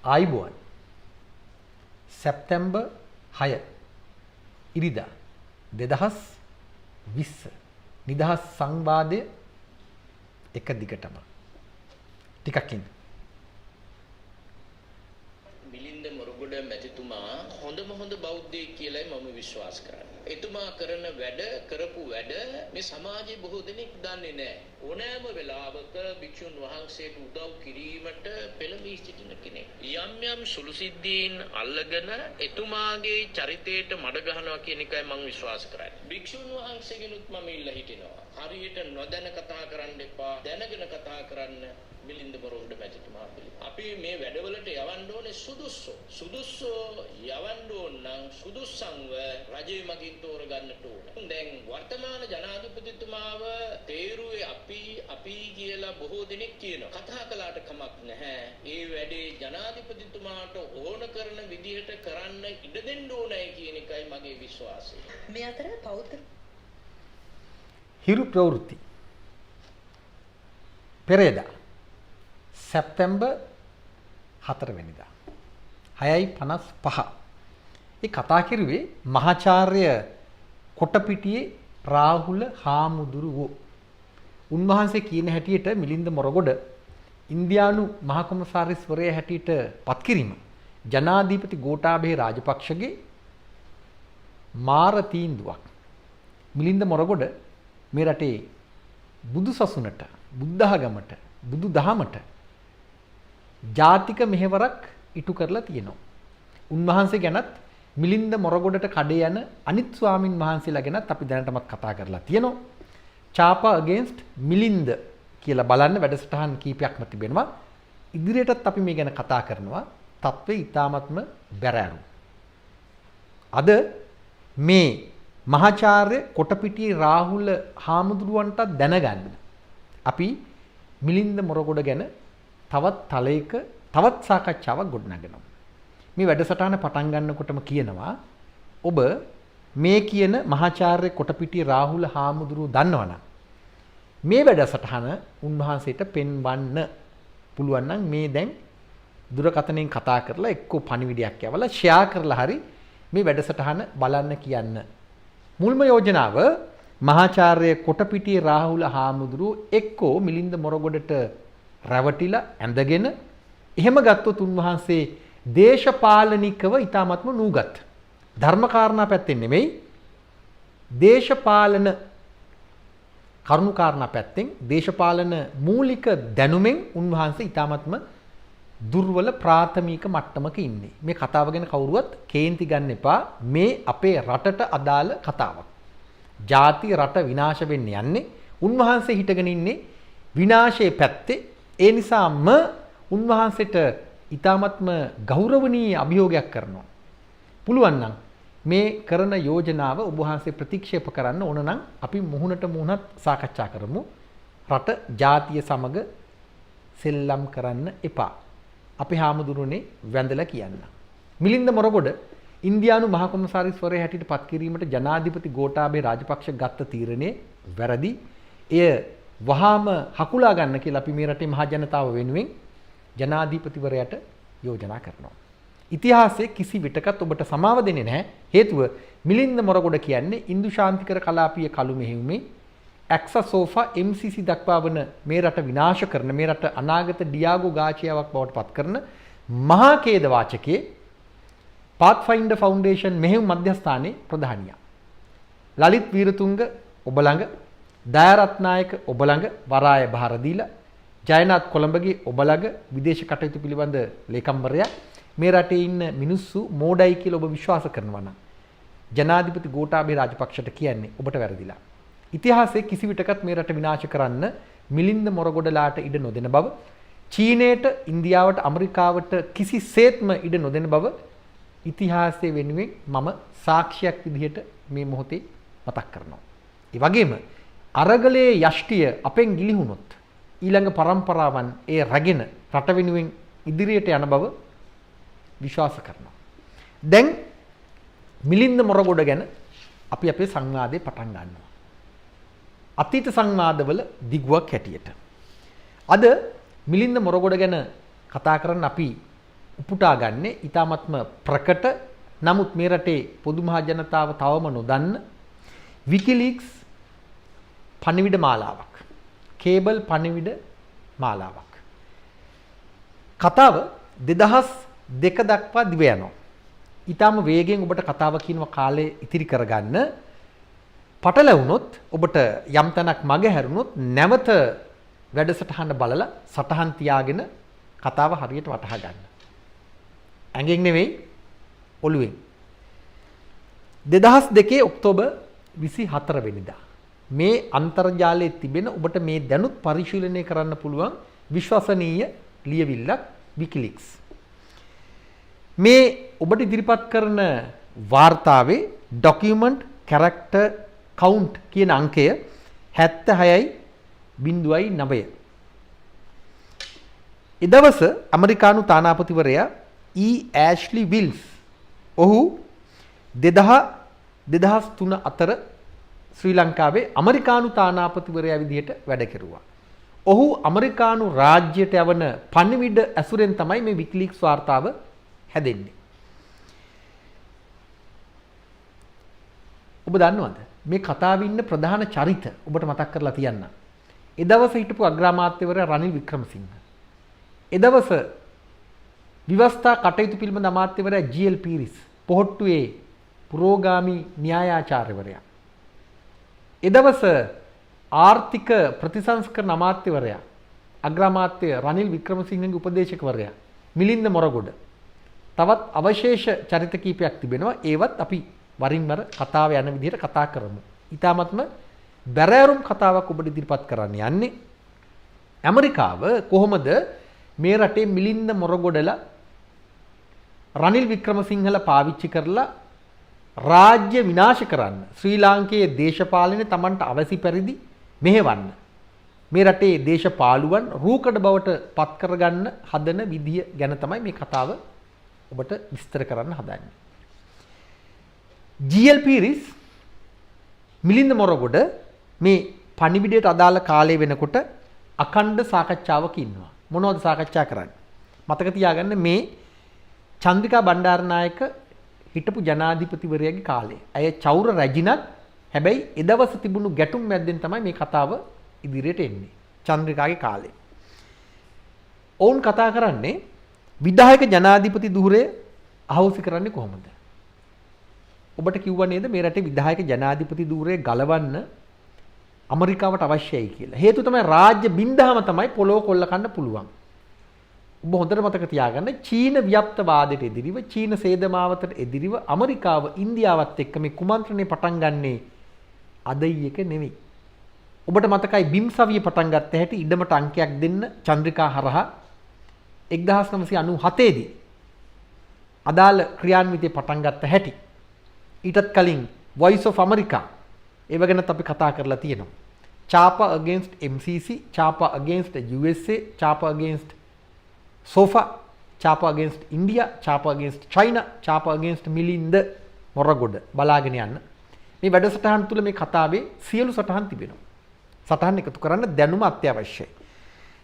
ආයිබෝන් සැප්තැම්බර් 6 ඉරිදා 2020 නිදහස් සංවාදය එක දිගටම ටිකක් ඉන්න. මිලින්ද මොරගොඩ මැතිතුමා හොඳම හොඳ බෞද්ධයෙක් කියලායි මම විශ්වාස කරන්නේ. එතුමා කරන වැඩ කරපු වැඩ මේ සමාජයේ බොහෝ දෙනෙක් දන්නේ නැහැ. ඕනෑම වෙලාවක භික්ෂුන් වහන්සේට උදව් කිරීමට පෙළඹී සිටින කෙනෙක්. යම් යම් සුළු සිද්ධීන් අල්ලගෙන එතුමාගේ චරිතයට මඩ ගහනවා කියන එකයි මම විශ්වාස කරන්නේ. භික්ෂුන් වහන්සේගෙනුත් මම ඉල්ලා හිටිනවා. හරියට නොදැන කතා කරන්න එපා. දැනගෙන කතා කරන්න. මිලින්ද මොරගොඩ මැතිතුමා පිළිබඳ. අපි මේ වැඩවලට යවන්න ඕනේ සුදුස්සෝ යවන්න ඕන නම් සුදුස්සන්ව රජයේ මගින් තෝරගන්නට ඕන. දැන් වර්තමාන ජනාධිපතිතුමාව තේරුවේ අපි කියලා බොහෝ දෙනෙක් කියනවා. කතා කළාට කමක් නැහැ. ඒ වැඩේ ජනාධිපතිතුමාට ඕන කරන විදිහට කරන්න ඉඩ දෙන්න ඕනයි කියන එකයි මගේ විශ්වාසය. මේ අතර බෞද්ධ හිරු ප්‍රවෘත්ති පෙරේදා සැප්තැම්බර් 4 වෙනිදා 6:55 ඒ කතා කිරුවේ මහාචාර්ය කොටපිටියේ රාහුල හාමුදුරුවෝ. උන්වහන්සේ කියන හැටියට මිලින්ද මොරගොඩ ඉන්දියානු මහ කොමසාරිස්වරයා හැටියට පත් කිරීම ජනාධිපති ගෝඨාභය රාජපක්ෂගේ මාර තීන්දුවක්. මිලින්ද මොරගොඩ මේ රටේ බුදු සසුනට බුද්ධඝමට බුදු දහමට ජාතික මෙහෙවරක් ඉටු කරලා තියෙනවා. උන්වහන්සේ ගැනත් මිලින්ද මොරගොඩට කඩේ යන අනිත් ස්වාමින් වහන්සේලා ගැනත් අපි දැනටමත් කතා කරලා තියෙනවා. චාපා against මිලින්ද කියලා බලන්න වැඩසටහන් කීපයක්ම තිබෙනවා. ඉදිරියටත් අපි මේ ගැන කතා කරනවා. තත්ත්වය ඊ타මත්ම බැරෑරු. අද මේ මහාචාර්ය කොටපිටියේ රාහුල හාමුදුරුවන්ට දැනගන්න අපි මිලින්ද මොරගොඩ ගැන තවත් තලයක තවත් සාකච්ඡාවක් ගොඩනගනවා. මේ වැඩසටහන පටන් ගන්නකොටම කියනවා ඔබ මේ කියන මහාචාර්ය කොටපිටියේ රාහුල හාමුදුරුවෝ දන්නවනම් මේ වැඩසටහන උන්වහන්සේට පෙන්වන්න පුළුවන් නම් මේ දැන් දුරකථනයෙන් කතා කරලා එක්කෝ පණිවිඩයක් යවලා ෂෙයා කරලා හරි මේ වැඩසටහන බලන්න කියන්න. මුල්ම යෝජනාව මහාචාර්ය කොටපිටියේ රාහුල හාමුදුරුවෝ එක්කෝ මිලින්ද මොරගොඩට රැවටිලා ඇඳගෙන එහෙම ගත්තොත් උන්වහන්සේ දේශපාලනිකව ඊ타මත්ම නූගත් ධර්මකාරණා පැත්තෙන් නෙමෙයි දේශපාලන කරුණාකාරණා පැත්තෙන් දේශපාලන මූලික දැනුමෙන් උන්වහන්සේ ඊ타මත්ම දුර්වල ප්‍රාථමික මට්ටමක ඉන්නේ. මේ කතාව ගැන කවුරුවත් කේන්ති ගන්න එපා. මේ අපේ රටට අදාළ කතාවක්. ජාති රට විනාශ වෙන්න යන්නේ උන්වහන්සේ හිටගෙන ඉන්නේ විනාශයේ පැත්තේ. ඒ නිසාම උන්වහන්සේට ඊ타මත්ම ගෞරවනීය අභියෝගයක් කරනවා. පුළුවන් නම් මේ කරන යෝජනාව ඔබ වහන්සේ ප්‍රතික්ෂේප කරන්න ඕන නම් අපි මුහුණට මුහුණත් සාකච්ඡා කරමු. රට ජාතිය සමග සෙල්ලම් කරන්න එපා. අපි හාමුදුරුවනේ වැඳලා කියන්න. මිලින්ද මොරගොඩ ඉන්දියානු මහ කොමසාරිස්වරයා හැටියට පත් කිරීමට ජනාධිපති ගෝඨාභය රාජපක්ෂ ගත්ත තීරණය වැරදි. එය වහාම හකුලා ගන්න කියලා අපි මේ රටේ මහ ජනතාව වෙනුවෙන් ජනාධිපතිවරයාට යෝජනා කරනවා. ඉතිහාසයේ කිසි විටකත් ඔබට සමාව දෙන්නේ නැහැ. හේතුව මිලින්ද මොරගොඩ කියන්නේ ඉන්දු ශාන්තිකර කලාපීය කළු මෙහෙයුමේ ඇක්සසෝෆා MCC දක්වා වන මේ රට විනාශ කරන මේ රට අනාගත ඩියාගෝ ගාචියාවක් බවට පත් කරන මහා ඛේද වාචකයේ පාත්ෆයින්ඩර් ෆවුන්ඩේෂන් මෙහෙයුම් මධ්‍යස්ථානයේ ප්‍රධානියා ලලිත් වීරතුංග ඔබ ළඟ දයාරත්නායක ඔබ ළඟ වරාය බහර දීලා ජයනාත් කොළඹගේ ඔබ ළඟ විදේශ කටයුතු පිළිබඳ ලේකම්වරයා මේ රටේ ඉන්න මිනිස්සු මෝඩයි කියලා ඔබ විශ්වාස කරනවා නම් ජනාධිපති ගෝඨාභය රාජපක්ෂට කියන්නේ ඔබට වැරදිලා. ඉතිහාසයේ කිසි විටකත් මේ රට විනාශ කරන්න මිලින්ද මොරගොඩලාට ඉඩ නොදෙන බව, චීනයට, ඉන්දියාවට, ඇමරිකාවට කිසිසේත්ම ඉඩ නොදෙන බව ඉතිහාසයේ වෙනුවෙන් මම සාක්ෂියක් විදිහට මේ මොහොතේ මතක් කරනවා. ඒ වගේම අරගලයේ යෂ්ටිය අපෙන් ගිලිහුණොත් ඊළඟ પરම්පරාවන් ඒ රැගෙන රට වෙනුවෙන් ඉදිරියට යන බව විශ්වාස කරනවා. දැන් මිලින්ද මොරගොඩ ගැන අපි අපේ සංවාදේ පටන් ගන්නවා. අතීත සංවාදවල දිගුවක් හැටියට. අද මිලින්ද මොරගොඩ ගැන කතා කරන්න අපි උපුටා ගන්න ඊ타මත්ම ප්‍රකට නමුත් මේ රටේ පොදු මහ ජනතාව තවම නොදන්න විකිලීක්ස් පණිවිඩ මාලාවක්. කේබල් පණිවිඩ මාලාවක්. කතාව 2002 දක්වා දිව යනවා. ඊටාම වේගෙන් ඔබට කතාව කියනවා කාලේ ඉතිරි කරගන්න. පටලැවුනොත් ඔබට යම් තැනක් මග හැරුණොත් නැවත වැඩසටහන බලලා සටහන් තියාගෙන කතාව හරියට වටහා ගන්න. ඇඟෙන් නෙවෙයි ඔළුවෙන්. 2002 ඔක්තෝබර් 24 වෙනිදා මේ අන්තර්ජාලයේ තිබෙන ඔබට මේ දැනුත් පරිශීලනය කරන්න පුළුවන් විශ්වසනීය ලියවිල්ලක් විකිලීක්ස්. මේ ඔබට ඉදිරිපත් කරන වාර්තාවේ ඩොකියුමන්ට් කැරක්ටර් කවුන්ට් කියන අංකය 76.9. එදවස ඇමරිකානු තානාපතිවරයා ඇෂ්ලි විල්ස් ඔහු 2003 අතර ශ්‍රී ලංකාවේ ඇමරිකානු තානාපතිවරයා විදිහට වැඩ කෙරුවා. ඔහු ඇමරිකානු රාජ්‍යයට යවන පණිවිඩ ඇසුරෙන් තමයි මේ විකිලීක්ස් වාර්තාව හැදෙන්නේ. ඔබ දන්නවද මේ කතාවේ ඉන්න ප්‍රධාන චරිත ඔබට මතක් කරලා තියන්න. එදවස හිටපු අග්‍රාමාත්‍යවරයා රනිල් වික්‍රමසිංහ. එදවස විවස්ථා කටයුතු පිළිබඳ අමාත්‍යවරයා ජී.එල්. පීරිස්. පොහොට්ටුවේ පුරෝගාමී න්‍යායාචාර්යවරයා. එදවස ආර්ථික ප්‍රතිසංස්කරණ අමාත්‍යවරයා අග්‍රාමාත්‍ය රනිල් වික්‍රමසිංහගේ උපදේශකවරයා මිලින්ද මොරගොඩ. තවත් අවශේෂ චරිත කීපයක් තිබෙනවා. ඒවත් අපි වරින් වර කතාව යන විදිහට කතා කරමු. ඊටාත්ම බැරෑරුම් කතාවක් ඔබට ඉදිරිපත් කරන්න යන්නේ. ඇමරිකාව කොහොමද මේ රටේ මිලින්ද මොරගොඩලා රනිල් වික්‍රමසිංහල පාවිච්චි කරලා රාජ්‍ය විනාශ කරන්න ශ්‍රී ලාංකේය දේශපාලනේ Tamanට අවසි පරිදි මෙහෙවන්න මේ රටේ දේශපාලුවන් රූකඩ බවට පත් කරගන්න හදන විදිය ගැන තමයි මේ කතාව ඔබට විස්තර කරන්න හදන්නේ. ජී.එල්. පීරිස් මිලින්ද මොරගොඩ මේ පණිවිඩයට අදාළ කාලය වෙනකොට අඛණ්ඩ සාකච්ඡාවක ඉන්නවා. මොනවද සාකච්ඡා කරන්නේ? මතක තියාගන්න මේ චන්ද්‍රිකා බණ්ඩාරනායක හිටපු ජනාධිපතිවරයාගේ කාලේ. අය චෞර රැජිනත් හැබැයි එදවස තිබුණු ගැටුම් මැද්දෙන් තමයි මේ කතාව ඉදිරියට එන්නේ. චන්ද්‍රිකාගේ කාලේ. ඔවුන් කතා කරන්නේ විධායක ජනාධිපති ධුරය අහෝසි කරන්නේ කොහොමද? ඔබට කිව්වා නේද මේ රටේ විධායක ජනාධිපති ධුරය ගලවන්න ඇමරිකාවට අවශ්‍යයි කියලා. හේතුව තමයි රාජ්‍ය බින්දහම තමයි පොළොව කොල්ල කන්න පුළුවන්. ඔබ හොඳට මතක තියාගන්න චීන ව්‍යප්තවාදයට එදිරිව චීන සේදමාවතට එදිරිව ඇමරිකාව ඉන්දියාවත් එක්ක මේ කුමන්ත්‍රණය පටන් ගන්නේ අදයි එක නෙවෙයි. ඔබට මතකයි බිම්සවිය පටන් ගත්ත හැටි ඉඩමට අංකයක් දෙන්න චන්ද්‍රිකා හරහා 1997 දී අදාළ ක්‍රියාන්විතය පටන් ගත්ත හැටි. ඊටත් කලින් Voice of America ඒව ගැනත් අපි කතා කරලා තියෙනවා. Chapa against MCC, Chapa against USA, Chapa against SOFA, Chapa against India, Chapa against China, Chapa against Milinda Moragoda බලාගෙන යන්න. මේ වැඩසටහන් තුල මේ කතාවේ සියලු සටහන් තිබෙනවා. සටහන් එකතු කරන්න දැනුම අත්‍යවශ්‍යයි.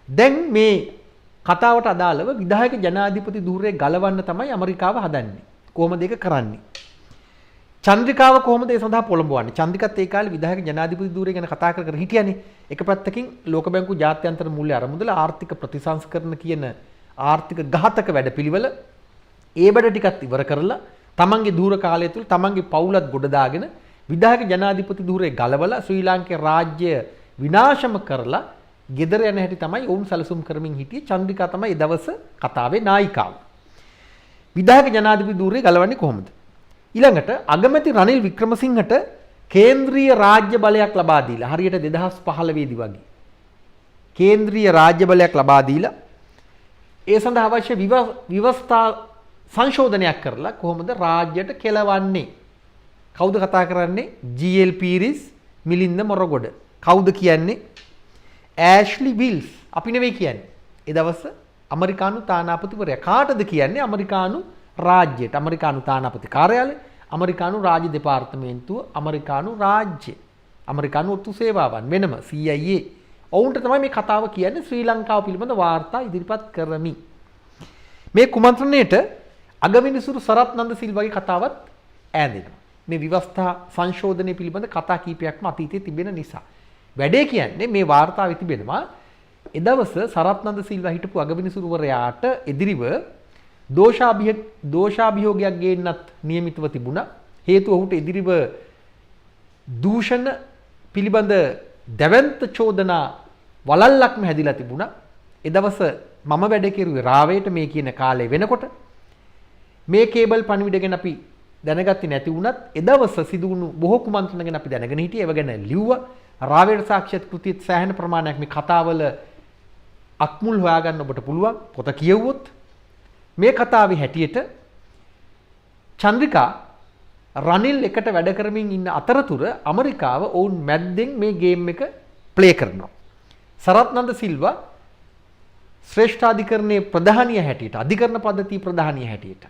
දැන් මේ කතාවට අදාළව විධායක ජනාධිපති ධුරය ගලවන්න තමයි ඇමරිකාව හදන්නේ. කොහොමද ඒක කරන්නේ? චන්ද්‍රිකාව කොහොමද ඒ සඳහා පොළඹවන්නේ? චන්ද්‍රිකත් ඒ කාලේ විධායක ජනාධිපති ධුරය ගැන කතා කර හිටියනේ. එක පැත්තකින් ලෝක බැංකුව ජාත්‍යන්තර මූල්‍ය අරමුදල ආර්ථික ප්‍රතිසංස්කරණ කියන ආර්ථික ඝාතක වැඩපිළිවෙල ඒ වැඩ ටිකත් ඉවර කරලා තමන්ගේ ධූර කාලය තුල තමන්ගේ පවුලත් ගොඩ දාගෙන විධායක ජනාධිපති ධූරේ ගලවලා ශ්‍රී ලාංකේය රාජ්‍ය විනාශම කරලා ගෙදර යන හැටි තමයි ඔවුන් සැලසුම් කරමින් හිටියේ. චන්ද්‍රිකා තමයි ඒ දවස කතාවේ නායිකාව. විධායක ජනාධිපති ධූරේ ගලවන්නේ කොහොමද? ඊළඟට අගමැති රනිල් වික්‍රමසිංහට කේන්ද්‍රීය රාජ්‍ය බලයක් ලබා දීලා හරියට 2015 දී වගේ කේන්ද්‍රීය රාජ්‍ය බලයක් ලබා දීලා ඒ සඳහා අවශ්‍ය විවස්ථා සංශෝධනයක් කරලා කොහොමද රාජ්‍යයට කෙලවන්නේ? කවුද කතා කරන්නේ? ජී.එල්. පීරිස්, මිලින්ද මොරගොඩ. කවුද කියන්නේ? ඇෂ්ලි විල්ස්. අපි නෙවෙයි කියන්නේ. ඒ දවස් ඇමරිකානු තානාපතිවරයා. කාටද කියන්නේ? ඇමරිකානු රාජ්‍යයට. ඇමරිකානු තානාපති කාර්යාලය, ඇමරිකානු රාජ්‍ය දෙපාර්තමේන්තුව, ඇමරිකානු රාජ්‍ය, ඇමරිකානු ඔත්තු සේවාවන් වෙනම CIA. ඔවුන්ට තමයි මේ කතාව කියන්නේ ශ්‍රී ලංකාව පිළිබඳ වාර්තා ඉදිරිපත් කරමි. මේ කුමන්ත්‍රණයට අගවිනිසුරු සරත් නන්ද සිල්වාගේ කතාවත් ඈඳෙනවා. මේ විවස්ථා සංශෝධනය පිළිබඳ කතා කීපයක්ම අතීතයේ තිබෙන නිසා. වැඩේ කියන්නේ මේ වාර්තාවේ තිබෙනවා එදවස සරත් නන්ද සිල්වා හිටපු අගවිනිසුරුවරයාට එදිරිව දෝෂාභියෝගයක් ගේන්නත් නියමිතව තිබුණා. හේතුව ඔහුට එදිරිව දූෂණ පිළිබඳ දැවැන්ත චෝදනා වලල්ලක්ම හැදිලා තිබුණා. එදවස මම වැඩ කෙරුවේ රාවේට මේ කියන කාලේ වෙනකොට මේ කේබල් පණිවිඩ ගැන අපි දැනගත්තේ නැති වුණත් එදවස සිදු වුණු බොහෝ කුමන්ත්‍රණ ගැන අපි දැනගෙන හිටියේ. ඒව ගැන ලිව්වා. රාවේට සාක්ෂියත් කෘතියත් සෑහෙන ප්‍රමාණයක් මේ කතාවල අක්මුල් හොයාගන්න ඔබට පුළුවන්. පොත කියවුවොත් මේ කතාවේ හැටියට චන්ද්‍රිකා රනිල් එකට වැඩ කරමින් ඉන්න අතරතුර ඇමරිකාව ඔවුන් මැද්දෙන් මේ ගේම් එක ප්ලේ කරනවා. සරත් නන්ද සිල්වා ශ්‍රේෂ්ඨාධිකරණයේ ප්‍රධානිය හැටියට අධිකරණ පද්ධතිය ප්‍රධානිය හැටියට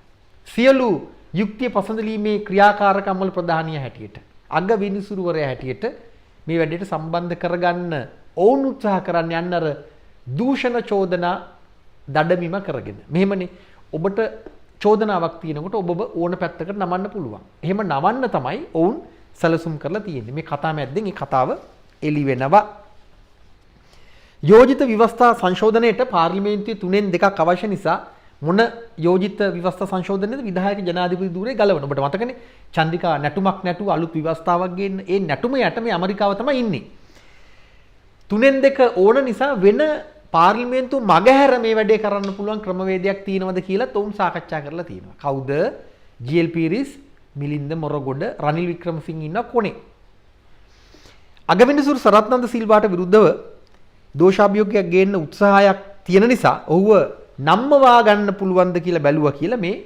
සියලු යුක්තිය පසඳලීමේ ක්‍රියාකාරකම් වල ප්‍රධානිය හැටියට අග විනිසුරුවරයා හැටියට මේ වැඩේට සම්බන්ධ කරගන්න ඔවුන් උත්සාහ කරන්න යන්න අර දූෂණ චෝදනා දඩමීම කරගෙන. මෙහෙමනේ ඔබට චෝදනාවක් තියෙනකොට ඔබ ඕන පැත්තකට නමන්න පුළුවන්. එහෙම නවන්න තමයි ඔවුන් සැලසුම් කරලා තියෙන්නේ. මේ කතා මැද්දෙන් මේ කතාව එළි වෙනවා. යෝජිත විවස්ථා සංශෝධනයේට පාර්ලිමේන්තුවේ 3න් 2ක් අවශ්‍ය නිසා මොන යෝජිත විවස්ථා සංශෝධනයේද විධායක ජනාධිපති ධූරය ගලවන. ඔබට මතකනේ චන්ද්‍රිකා නැටුමක් නැටුව අලුත් විවස්ථාවක් ගේන්න. ඒ නැටුම යට මේ ඇමරිකාව තමයි ඉන්නේ. 3න් 2 ඕන නිසා වෙන පාර්ලිමේන්තුව මගහැර මේ වැඩේ කරන්න පුළුවන් ක්‍රමවේදයක් තියෙනවද කියලා තවුන් සාකච්ඡා කරලා තියෙනවා. කවුද? ජී.එල්. පීරිස්, මිලින්ද මොරගොඩ, රනිල් වික්‍රමසිංහ ඉන්න කොනේ. අගවිනිසුරු සරත් නන්ද සිල්වාට විරුද්ධව දෝෂාභියෝගයක් ගේන්න උත්සාහයක් තියෙන නිසා ඔහුව නම්මවා ගන්න පුළුවන්ද කියලා බැලුවා කියලා මේ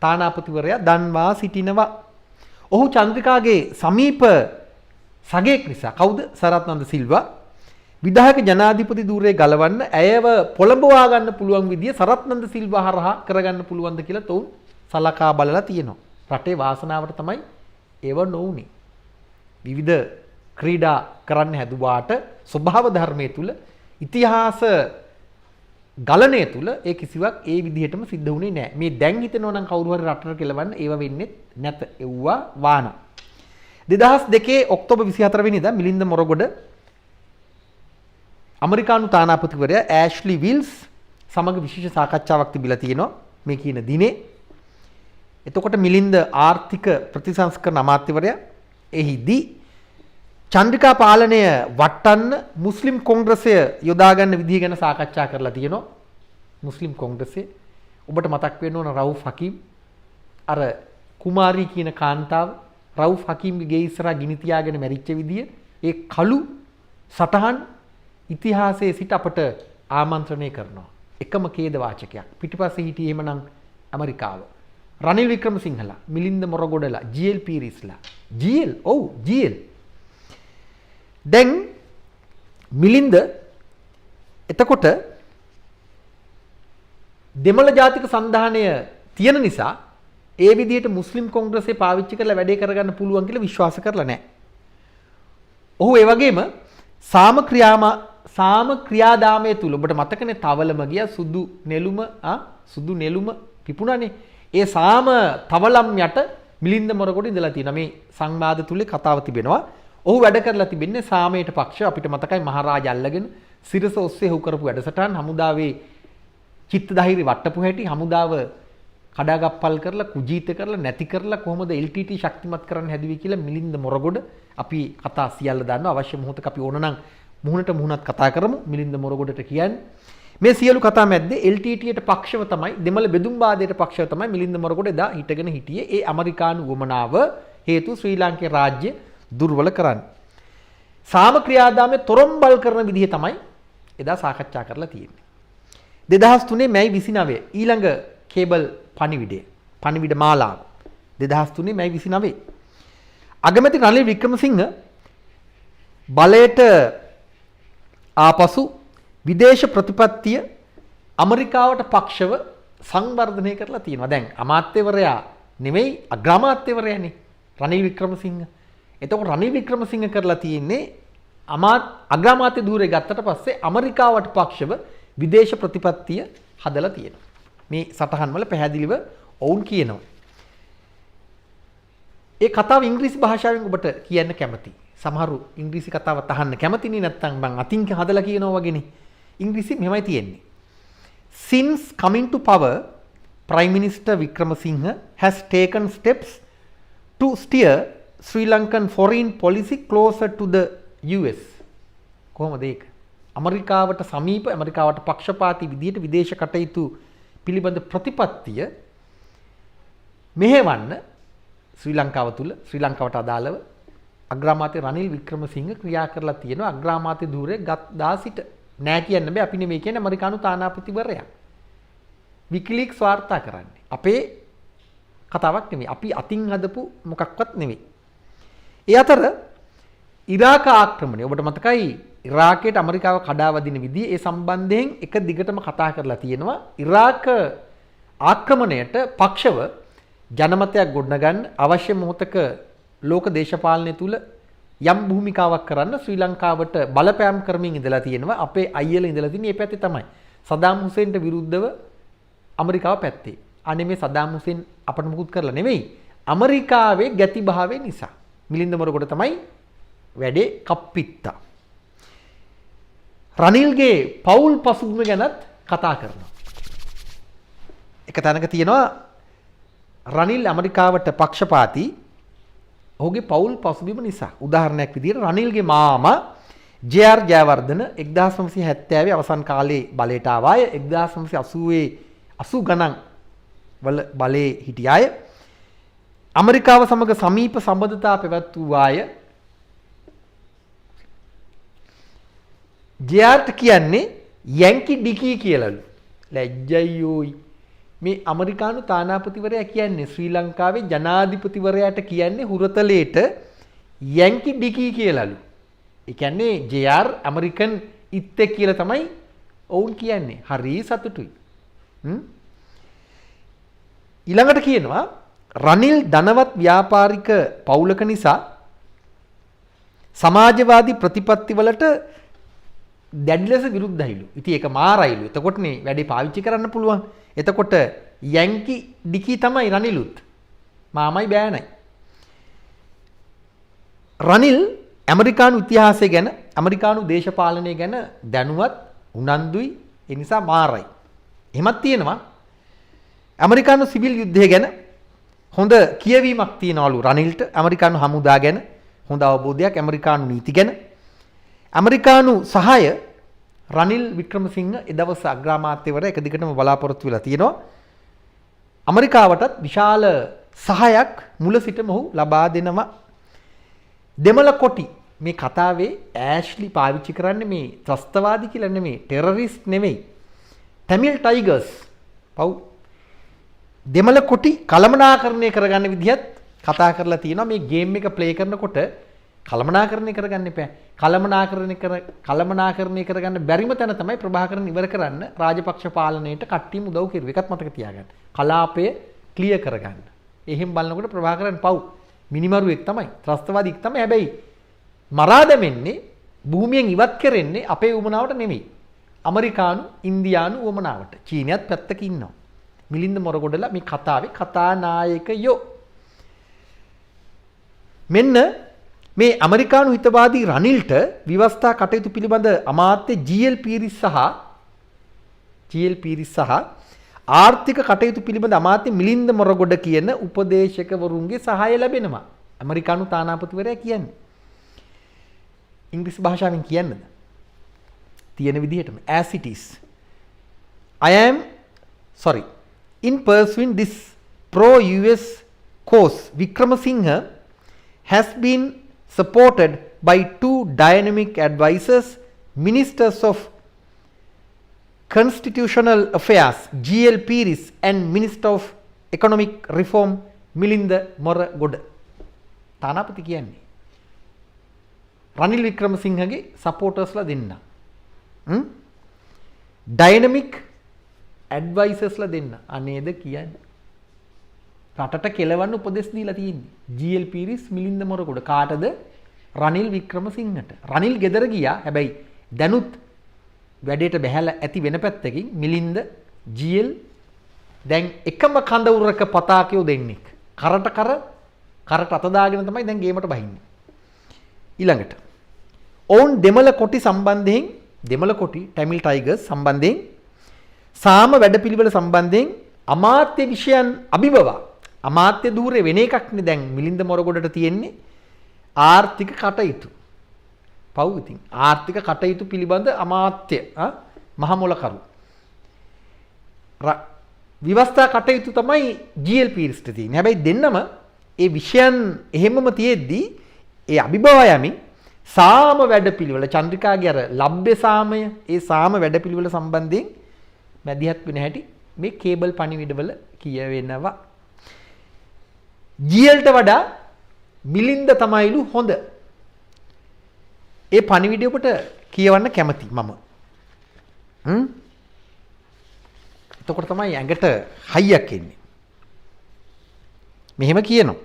තානාපතිවරයා දන්වා සිටිනවා. ඔහු චන්ද්‍රිකාගේ සමීප සගයෙක් නිසා කවුද? සරත් නන්ද සිල්වා විධායක ජනාධිපති ධූරය ගලවන්න ඇයව පොළඹවා ගන්න පුළුවන් විදිය සරත් නන්ද සිල්වා හරහා කරගන්න පුළුවන්ද කියලා තවුන් සලකා බලලා තියෙනවා. රටේ වාසනාවට තමයි ඒව නොවුනේ. විවිධ ක්‍රීඩා කරන්න හැදුවාට ස්වභාව ධර්මයේ තුල ඉතිහාස ගලණය තුල ඒ කිසිවක් ඒ විදිහටම සිද්ධ වුණේ නැහැ. මේ දැන් හිතනවා නම් කවුරු හරි රටට කෙලවන්න ඒව වෙන්නේ නැත. එව්වා වාන. 2002 ඔක්තෝබර් 24 වෙනිදා මිලින්ද මොරගොඩ ඇමරිකානු තානාපතිවරයා ඇෂ්ලි විල්ස් සමග විශේෂ සාකච්ඡාවක් තිබිලා තියෙනවා මේ කියන දිනේ. එතකොට මිලින්ද ආර්ථික ප්‍රතිසංස්කරණ අමාත්‍යවරයා එහිදී චන්ද්‍රිකා පාලනය වටන්න මුස්ලිම් කොංග්‍රසය යොදා ගන්න විදිහ ගැන සාකච්ඡා කරලා තියෙනවා. මුස්ලිම් කොංග්‍රසය ඔබට මතක් වෙන්න ඕන රවුෆ් හකීම් අර කුමාරී කියන කාන්තාව රවුෆ් හකීම්ගේ ගේ ඉස්සරහා ගිනි තියාගෙන මැරිච්ච විදිය ඒ කළු සටහන් ඉතිහාසයේ සිට අපට ආමන්ත්‍රණය කරනවා. එකම ඛේද වාචකයක්. පිටිපස්සේ හිටියේ එහෙමනම් ඇමරිකාව. රනිල් වික්‍රමසිංහලා, මිලින්ද මොරගොඩලා, ජී.එල්. පීරිස්ලා. ජී.එල්. ඔව් ජී.එල්. දැන් මිලින්ද එතකොට දෙමළ ජාතික සන්ධානය තියෙන නිසා ඒ විදිහට මුස්ලිම් කොංග්‍රසය පාවිච්චි කරලා වැඩේ කරගන්න පුළුවන් කියලා විශ්වාස කරලා නැහැ. ඔහු ඒ වගේම සාම ක්‍රියාදාමයේ තුල ඔබට මතකනේ තවලම ගියා සුදු නෙළුම පිපුණානේ. ඒ සාම තවලම් යට මිලින්ද මොරගොඩ ඉඳලා තියෙනවා. මේ සංවාද තුලේ කතාව තිබෙනවා. ඔහු වැඩ කරලා තිබෙන්නේ සාමයට පක්ෂ අපිට මතකයි මහරජා අල්ලගෙන සිරස ඔස්සේ හු කරපු වැඩසටහන් හමුදාවේ චිත්ත ධෛර්ය වට්ටපු හැටි හමුදාව කඩාගප්පල් කරලා කුජීත කරලා නැති කරලා කොහොමද LTT ශක්තිමත් කරන්න හැදුවේ කියලා මිලින්ද මොරගොඩ අපි කතා සියල්ල දන්නවා. අවශ්‍ය මොහොතක අපි ඕන නම් මුහුණට මුහුණත් කතා කරමු. මිලින්ද මොරගොඩට කියන්නේ මේ සියලු කතා මැද්දේ LTTට පක්ෂව තමයි දෙමළ බෙදුම්වාදයට පක්ෂව තමයි මිලින්ද මොරගොඩ එදා හිටගෙන හිටියේ. ඒ ඇමරිකානු වමනාව හේතු ශ්‍රී ලාංකේය රාජ්‍ය දුර්වල කරන්න. සාම ක්‍රියාදාමයේ තොරම්බල් කරන විදිහ තමයි එදා සාකච්ඡා කරලා තියෙන්නේ. 2003 මැයි 29 ඊළඟ කේබල් පණිවිඩ මාලාව 2003 මැයි 29 අගමැති රනිල් වික්‍රමසිංහ බලයට ආපසු විදේශ ප්‍රතිපත්තිය ඇමරිකාවට පක්ෂව සංවර්ධනය කරලා තියෙනවා. දැන් අමාත්‍යවරයා නෙමෙයි අග්‍රාමාත්‍යවරයානේ රනිල් වික්‍රමසිංහ. එතකොට රනිල් වික්‍රමසිංහ කරලා තියෙන්නේ අග්‍රාමාත්‍ය ධූරය ගත්තට පස්සේ ඇමරිකාවට පක්ෂව විදේශ ප්‍රතිපත්තිය හදලා තියෙනවා. මේ සටහන් වල පැහැදිලිව ඔවුන් කියනවා. ඒ කතාව ඉංග්‍රීසි භාෂාවෙන් ඔබට කියන්න කැමතියි. සමහරු ඉංග්‍රීසි කතාව තහන්න කැමතිනේ නැත්නම් මං අතින් හදලා කියනවා වගේනේ. ඉංග්‍රීසි මෙහෙමයි තියෙන්නේ. Since coming to power, Prime Minister Wickremesinghe has taken steps to steer Sri Lankan foreign policy closer to the US. කොහොමද ඒක? ඇමරිකාවට සමීප ඇමරිකාවට පක්ෂපාතී විදියට විදේශ කටයුතු පිළිබඳ ප්‍රතිපත්තිය මෙහෙවන්න ශ්‍රී ලංකාව තුල ශ්‍රී ලංකාවට අදාළව අග්‍රාමාත්‍ය රනිල් වික්‍රමසිංහ ක්‍රියා කරලා තියෙනවා. අග්‍රාමාත්‍ය ධූරයේ දා සිට නෑ කියන්න බෑ. අපි නෙමෙයි කියන්නේ ඇමරිකානු තානාපතිවරයා. විකිලීක්ස් වාර්තා කරන්නේ. අපේ කතාවක් නෙමෙයි. අපි අතින් හදපු මොකක්වත් නෙමෙයි. ඒ අතර ඉරාක ආක්‍රමණය ඔබට මතකයි ඉරාකයට ඇමරිකාව කඩා වදින විදිය ඒ සම්බන්ධයෙන් එක දිගටම කතා කරලා තියෙනවා. ඉරාක ආක්‍රමණයට පක්ෂව ජනමතයක් ගොඩනගන්න අවශ්‍ය මොහොතක ලෝක දේශපාලනය තුල යම් භූමිකාවක් කරන්න ශ්‍රී ලංකාවට බලපෑම් කරමින් ඉඳලා තියෙනවා. අපේ අයියලා ඉඳලා තියෙන්නේ මේ පැත්තේ තමයි. සදාම් හුසේන්ට විරුද්ධව ඇමරිකාව පැත්තේ. අනේ මේ සදාම් හුසේන් අපට මුකුත් කරලා නෙවෙයි. ඇමරිකාවේ ගැතිභාවය නිසා. මිලින්ද මොරගොඩ තමයි වැඩේ කප්පිත්තා. රනිල්ගේ පෞල් පසුබිම ගැනත් කතා කරනවා. එක තැනක තියෙනවා රනිල් ඇමරිකාවට පක්ෂපාතී ඔහුගේ පෞල් පසුබිම නිසා. උදාහරණයක් විදිහට රනිල්ගේ මාමා ජේ.ආර්. ජයවර්ධන 1970 අවසන් කාලේ බලයට ආවාය. 1980 ගණන් වල බලයේ හිටිය අය. ඇමරිකාව සමග සමීප සම්බන්ධතා පැවැත්වූවාය. ජේ.ආර්.ට කියන්නේ යැන්කි ඩිකී කියලාලු. ලැජ්ජයි මේ ඇමරිකානු තානාපතිවරයා කියන්නේ ශ්‍රී ලංකාවේ ජනාධිපතිවරයාට කියන්නේ හුරතලේට යැන්කි ඩිකී කියලාලු. ඒ කියන්නේ ජේ.ආර්. ඇමරිකන් ඉත්තෙක් කියලා තමයි ඔවුන් කියන්නේ. හරි සතුටුයි. ඊළඟට කියනවා රනිල් ධනවත් ව්‍යාපාරික පවුලක නිසා සමාජවාදී ප්‍රතිපත්ති වලට දැඩි ලෙස විරුද්ධයිලු. ඉතින් ඒක මාරයිලු. එතකොටනේ වැඩේ පාවිච්චි කරන්න පුළුවන්. එතකොට යැන්කි ඩිකී තමයි රනිලුත්. මාමයි බෑනයි. රනිල් ඇමරිකානු ඉතිහාසය ගැන ඇමරිකානු දේශපාලනය ගැන දැනුවත් උනන්දුයි. ඒ නිසා මාරයි. එහෙමත් තියෙනවා ඇමරිකානු සිවිල් යුද්ධය ගැන හොඳ කියවීමක් තියනවලු රනිල්ට. ඇමරිකානු හමුදා ගැන හොඳ අවබෝධයක්, ඇමරිකානු නීති ගැන. ඇමරිකානු සහාය රනිල් වික්‍රමසිංහ එදවස අග්‍රාමාත්‍යවරයා එක දිගටම බලාපොරොත්තු වෙලා තියෙනවා. ඇමරිකාවටත් විශාල සහායක් මුල සිටම ඔහු ලබා දෙනවා. දෙමළ කොටි මේ කතාවේ ඇෂ්ලි පාවිච්චි කරන්නේ මේ ත්‍රස්තවාදී කියලා නෙමෙයි, ටෙරරිස්ට් නෙමෙයි. ටැමිල් ටයිගර්ස් පව් දෙමළ කොටි කළමනාකරණය කරගන්න විදිහත් කතා කරලා තියෙනවා. මේ ගේම් එක ප්ලේ කරනකොට කළමනාකරණය කරගන්න එපා. කළමනාකරණය කරගන්න බැරිම තැන තමයි ප්‍රභාකරන් ඉවර කරන්න රාජපක්ෂ පාලනයට කට්ටියම උදව් කෙරුවේ. ඒකත් මතක තියාගන්න. කලාපය ක්ලියර් කරගන්න. එහෙම බලනකොට ප්‍රභාකරන් පව් මිනිමරුවෙක් තමයි. ත්‍රස්තවාදීක් තමයි. හැබැයි මරා දැමෙන්නේ භූමියෙන් ඉවත් කරන්නේ අපේ උමනාවට නෙමෙයි. ඇමරිකානු, ඉන්දියානු උමනාවට. චීනයත් පැත්තක ඉන්නවා. මිලින්ද මොරගොඩලා මේ කතාවේ කතානායකයෝ. මෙන්න මේ ඇමරිකානු හිතවාදී රනිල්ට විවස්ථා කටයුතු පිළිබඳ අමාත්‍ය ජී.එල්. පීරිස් සහ ආර්ථික කටයුතු පිළිබඳ අමාත්‍ය මිලින්ද මොරගොඩ කියන උපදේශකවරුන්ගේ සහාය ලැබෙනවා. ඇමරිකානු තානාපතිවරයා කියන්නේ. ඉංග්‍රීසි භාෂාවෙන් කියන්නද? තියෙන විදිහටම as it is. In pursuing this pro-US course, Wickremesinghe has been supported by two dynamic advisors, Ministers of Constitutional Affairs, G.L. Peiris, and Minister of Economic Reform, Milinda Moragoda. තානාපති කියන්නේ රනිල් වික්‍රමසිංහගේ සපෝටර්ස්ලා දෙන්න. ඩයිනමික් ඇඩ්වයිසර්ස්ලා දෙන්න. අනේද කියන්නේ. රටට කෙලවන්න උපදෙස් දීලා තියෙන්නේ. ජී.එල්. පීරිස්, මිලින්ද මොරගොඩ. කාටද? රනිල් වික්‍රමසිංහට. රනිල් ගෙදර ගියා. හැබැයි දැනුත් වැඩේට බැහැලා ඇති වෙන පැත්තකින් මිලින්ද, ජී.එල්. දැන් එකම කඳවුරක පතාකයෝ දෙන්නෙක්. කරට අත දාගෙන තමයි දැන් ගේමට බහින්නේ. ඊළඟට ඔවුන් දෙමළ කොටි සම්බන්ධයෙන් දෙමළ කොටි ටැමිල් ටයිගර්ස් සම්බන්ධයෙන් සාම වැඩපිළිවෙල සම්බන්ධයෙන් අමාත්‍ය විෂයන් අභිබවා අමාත්‍ය ධූරේ වෙන එකක්නේ දැන් මිලින්ද මොරගොඩට තියෙන්නේ ආර්ථික කටයුතු. පව් ඉතින් ආර්ථික කටයුතු පිළිබඳ අමාත්‍ය මහමොලකරු. විවස්ථා කටයුතු තමයි GL පීරිස්ට තියෙන්නේ. හැබැයි දෙන්නම ඒ විෂයන් එහෙමම තියෙද්දී ඒ අභිබව යමින් සාම වැඩපිළිවෙල චන්ද්‍රිකාගේ අර ලබ්බේ සාමය ඒ සාම වැඩපිළිවෙල සම්බන්ධයෙන් මැදිහත් වෙන හැටි මේ කේබල් පණිවිඩවල කියවෙනවා. GLට වඩා මිලින්ද තමයිලු හොඳ. ඒ පණිවිඩය ඔබට කියවන්න කැමති මම. එතකොට තමයි ඇඟට හයියක් එන්නේ. මෙහෙම කියනවා.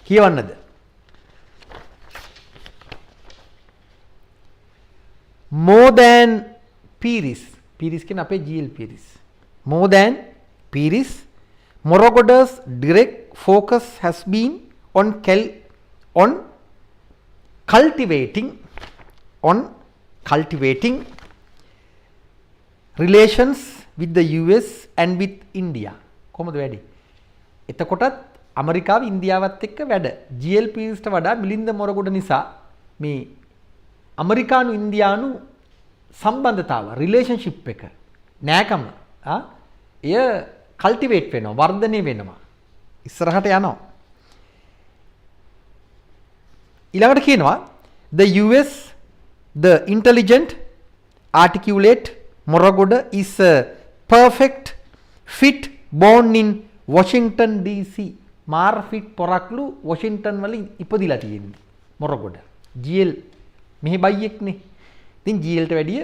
කියවන්නද? more than Piris කියන අපේ GL Piris. more than Piris, Morogoda's direct focus has been on cultivating relations with the US and with India. කොහොමද වැඩි? එතකොටත් ඇමරිකාව ඉන්දියාවත් එක්ක වැඩ. GL Pirisට වඩා මිලින්ද මොරගොඩ නිසා මේ ඇමරිකානු ඉන්දියානු සම්බන්ධතාව රිලේෂන්ෂිප් එක නෑකම එය කල්ටිවේට් වෙනවා වර්ධනය වෙනවා ඉස්සරහට යනවා. ඊළඟට කියනවා the US the intelligent articulate Morogoda is a perfect fit born in Washington DC. මාර් ෆිට් පොරක්ලු වොෂින්ටන් වලින් ඉපදිලා තියෙන්නේ මොරගොඩ. GL මෙහි බයියෙක්නේ. ඉතින් GLට වැඩිය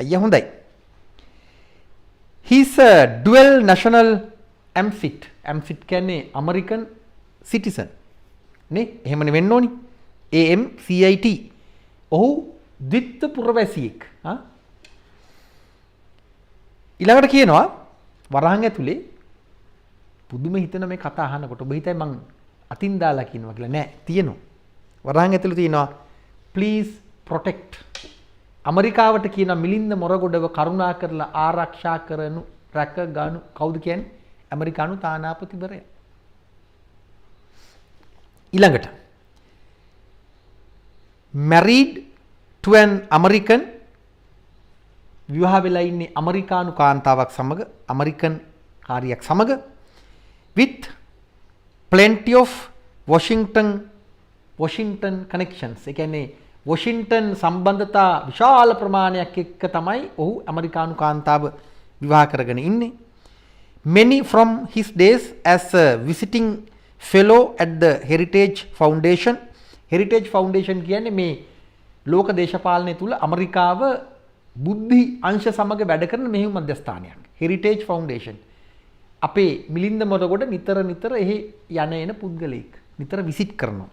අයියා හොඳයි. He's a dual national amphit. amphit කියන්නේ American citizen. නේ? එහෙමනේ වෙන්න ඕනි. AMCIT. ඔහු ද්විත්ව පුරවැසියෙක්. ඊළඟට කියනවා වරහන් ඇතුලේ පුදුම හිතන මේ කතා අහනකොට ඔබ හිතයි මං අතින් දාලා කියනවා කියලා. නෑ, තියෙනවා. වරහන් ඇතුලේ තියෙනවා please protect. ඇමරිකාවට කියන මිලින්ද මොරගොඩව කරුණා කරලා ආරක්ෂා කරනු රැක ගනු කවුද කියන්නේ? ඇමරිකානු තානාපතිවරයා. ඊළඟට married to an American විවාහ වෙලා ඉන්නේ ඇමරිකානු කාන්තාවක් සමග ඇමරිකන් කාරියක් සමග with plenty of Washington connections. ඒ කියන්නේ වොෂින්ටන් සම්බන්ධතා විශාල ප්‍රමාණයක් එක්ක තමයි ඔහු ඇමරිකානු කාන්තාව විවාහ කරගෙන ඉන්නේ. Many from his days as a visiting fellow at the Heritage Foundation. Heritage Foundation කියන්නේ මේ ලෝක දේශපාලනය තුල ඇමරිකාව බුද්ධි අංශ සමග වැඩ කරන මෙහෙයුම් මධ්‍යස්ථානයක්. Heritage Foundation. අපේ මිලින්ද මොරගොඩ නිතර එහි යන එන පුද්ගලෙක්. නිතර විසිට් කරනවා.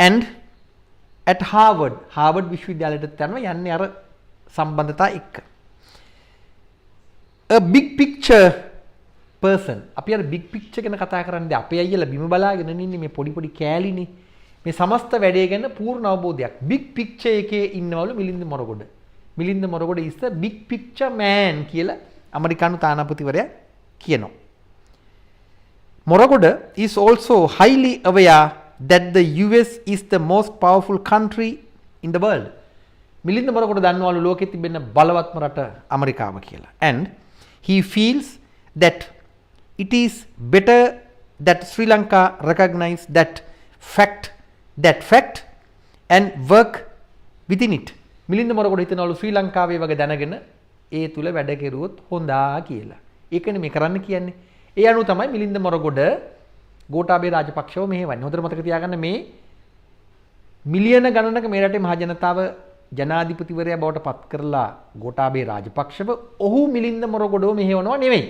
and at Harvard විශ්වවිද්‍යාලයට යන්නේ අර සම්බන්ධතා එක්ක. a big picture person. අපි අර big picture ගැන කතා කරන්නේ අපේ අයියලා බිම බලාගෙන ඉන්නේ මේ පොඩි කෑලිනේ. මේ සමස්ත වැඩේ ගැන පූර්ණ අවබෝධයක් big picture එකේ ඉන්නවලු Milinda Moragoda. Milinda Moragoda is the big picture man කියලා ඇමරිකානු තානාපතිවරයා කියනවා. Morogoda is also highly aware that the US is the most powerful country in the world. Milinda Moragoda දන්නවලු ලෝකෙ තිබෙන බලවත්ම රට ඇමරිකාව කියලා. And he feels that it is better that Sri Lanka recognize that fact and work within it. Milinda Moragoda හිතනවලු ශ්‍රී ලංකාවේ වගේ දැනගෙන ඒ තුල වැඩ කෙරුවොත් හොඳා කියලා. ඒකනේ මේ කරන්න කියන්නේ. ඒ අනුව තමයි මිලින්ද මොරගොඩ ගෝඨාභය රාජපක්ෂව මෙහෙවන්නේ. හොඳට මතක තියාගන්න මේ මිලියන ගණනක මේ රටේ මහ ජනතාව ජනාධිපතිවරයා බවට පත් කරලා ගෝඨාභය රාජපක්ෂව ඔහු මිලින්ද මොරගොඩව මෙහෙවනවා නෙවෙයි.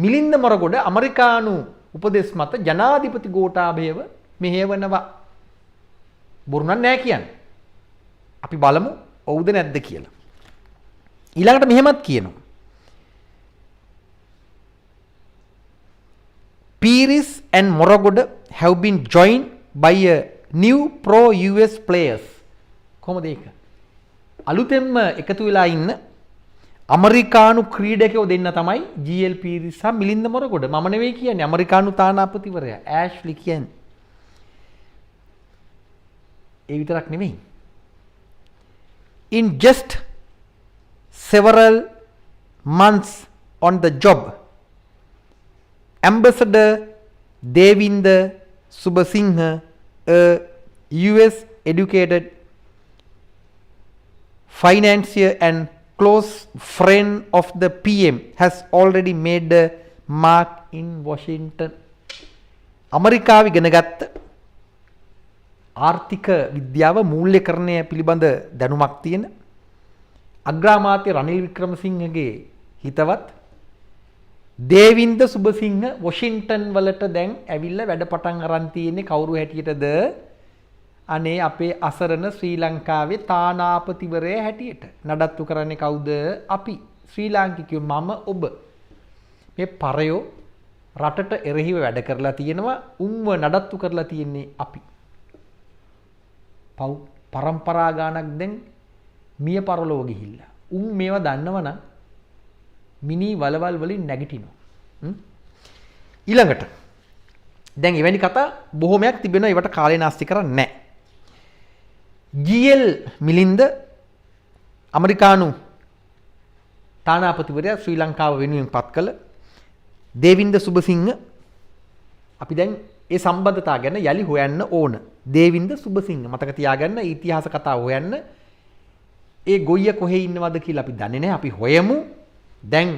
මිලින්ද මොරගොඩ ඇමරිකානු උපදෙස් මත ජනාධිපති ගෝඨාභයව මෙහෙවනවා. බොරු නෑ කියන්නේ. අපි බලමු ඔව්ද නැද්ද කියලා. ඊළඟට මෙහෙමත් කියනවා. Piris and Morogoda have been joined by a new pro-US players. කොහොමද ඒක? අලුතෙන්ම එකතු වෙලා ඉන්න ඇමරිකානු ක්‍රීඩකයෝ දෙන්න තමයි GL Piris සහ මිලින්ද මොරගොඩ. මම නෙවෙයි කියන්නේ ඇමරිකානු තානාපතිවරයා ඇෂ්ලි කියන්නේ. ඒ විතරක් නෙවෙයි. In just several months on the job, Ambassador Devinda Subasinghe, a US educated financier and close friend of the PM, has already made a mark in Washington. අමරිකාව ඉගෙන ගත්ත ආර්ථික විද්‍යාව මූල්‍යකරණය පිළිබඳ දැනුමක් තියෙන අග්‍රාමාත්‍ය රනිල් වික්‍රමසිංහගේ හිතවත් දේවින්ද සුබසිංහ වොෂින්ටන් වලට දැන් ඇවිල්ලා වැඩ පටන් අරන් තියෙන්නේ කවුරු හැටියටද? අනේ අපේ අසරණ ශ්‍රී ලංකාවේ තානාපතිවරයා හැටියට. නඩත්තු කරන්නේ කවුද? අපි ශ්‍රී ලාංකිකයෝ, මම ඔබ. මේ පරයෝ රටට එරෙහිව වැඩ කරලා තියෙනවා. උන්ව නඩත්තු කරලා තියෙන්නේ අපි. පව් පරම්පරා ගානක් දැන් මිය පරලොව ගිහිල්ලා. උන් මේවා දන්නවනම් මිනි වලවල් වලින් නැගිටිනවා. ඊළඟට දැන් එවැනි කතා බොහොමයක් තිබෙනවා. ඒවට කාලේ නාස්ති කරන්නේ නැහැ. GL මිලින්ද ඇමරිකානු තානාපතිවරයා ශ්‍රී ලංකාව වෙනුවෙන් පත් කළ දේවින්ද සුබසිංහ අපි දැන් ඒ සම්බන්ධතාව ගැන යලි හොයන්න ඕන. දේවින්ද සුබසිංහ මතක තියාගන්න, ඉතිහාස කතා හොයන්න. ඒ ගොයිය කොහේ ඉන්නවද කියලා අපි දන්නේ නැහැ. අපි හොයමු. දැන්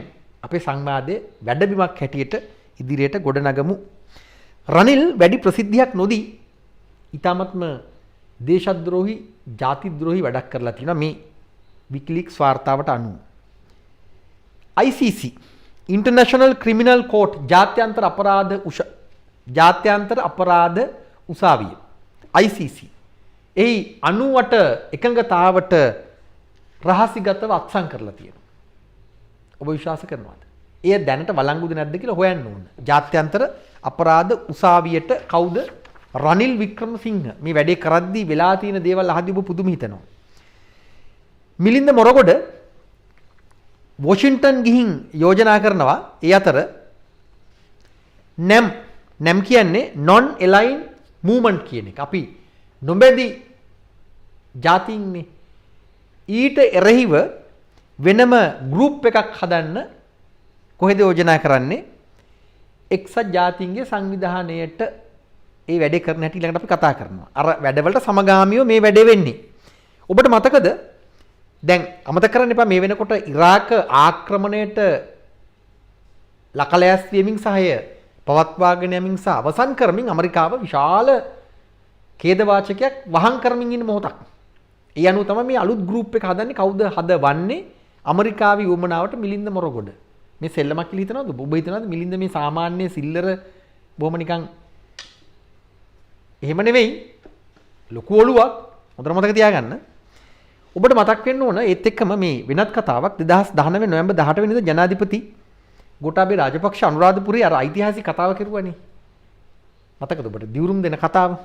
අපේ සංවාදයේ වැඩබිමක් හැටියට ඉදිරියට ගොඩනගමු. රනිල් වැඩි ප්‍රසිද්ධියක් නොදී ඊටමත්ම දේශද්‍රෝහි ජාතිද්‍රෝහි වැඩක් කරලා තියෙනවා මේ විකිලීක්ස් වාර්තාවට අනුව. ICC International Criminal Court ජාත්‍යන්තර අපරාධ උසාවිය ICC එහි 98 එකඟතාවට රහසිගතව අත්සන් කරලා තියෙනවා. ඔබ විශ්වාස කරනවද? එය දැනට වළංගුද නැද්ද කියලා හොයන්න ඕන. ජාත්‍යන්තර අපරාධ උසාවියට කවුද? රනිල් වික්‍රමසිංහ මේ වැඩේ කරද්දී වෙලා තියෙන දේවල් අහදී ඔබ පුදුම හිතනවා. මිලින්ද මොරගොඩ වොෂින්ටන් ගිහින් යෝජනා කරනවා. ඒ අතර NAM කියන්නේ non aligned movement කියන එක. අපි නොබැඳි ජාතීන්නේ. ඊට එරෙහිව වෙනම ගෲප් එකක් හදන්න කොහෙද යෝජනා කරන්නේ? එක්සත් ජාතීන්ගේ සංවිධානයට ඒ වැඩේ කරන හැටි ඊළඟට අපි කතා කරනවා. අර වැඩවලට සමගාමීව මේ වැඩේ වෙන්නේ. ඔබට මතකද? දැන් අමතක කරන්න එපා මේ වෙනකොට ඉරාක ආක්‍රමණයට ලකලෑස් වීමෙන් සහය පවත්වාගෙන යමින් සහ අවසන් කරමින් ඇමරිකාව විශාල ඛේදවාචකයක් වහං කරමින් ඉන්න මොහොතක්. ඒ අනුව තමයි මේ අලුත් ගෲප් එක හදන්නේ. කවුද හදවන්නේ? ඇමරිකාවේ වුමනාවට මිලින්ද මොරගොඩ. මේ සෙල්ලමක් කියලා හිතනවද? ඔබ හිතනවද මිලින්ද මේ සාමාන්‍ය සිල්ලර බොහොම නිකන් එහෙම නෙවෙයි. ලොකු ඔලුවක්. හොඳට මතක තියාගන්න. ඔබට මතක් වෙන්න ඕන ඒත් එක්කම මේ වෙනත් කතාවක් 2019 නොවැම්බර් 18 වෙනිදා ජනාධිපති ගෝඨාභය රාජපක්ෂ අනුරාධපුරේ අර ඓතිහාසික කතාව කෙරුවානේ. මතකද ඔබට? දිවුරුම් දෙන කතාව.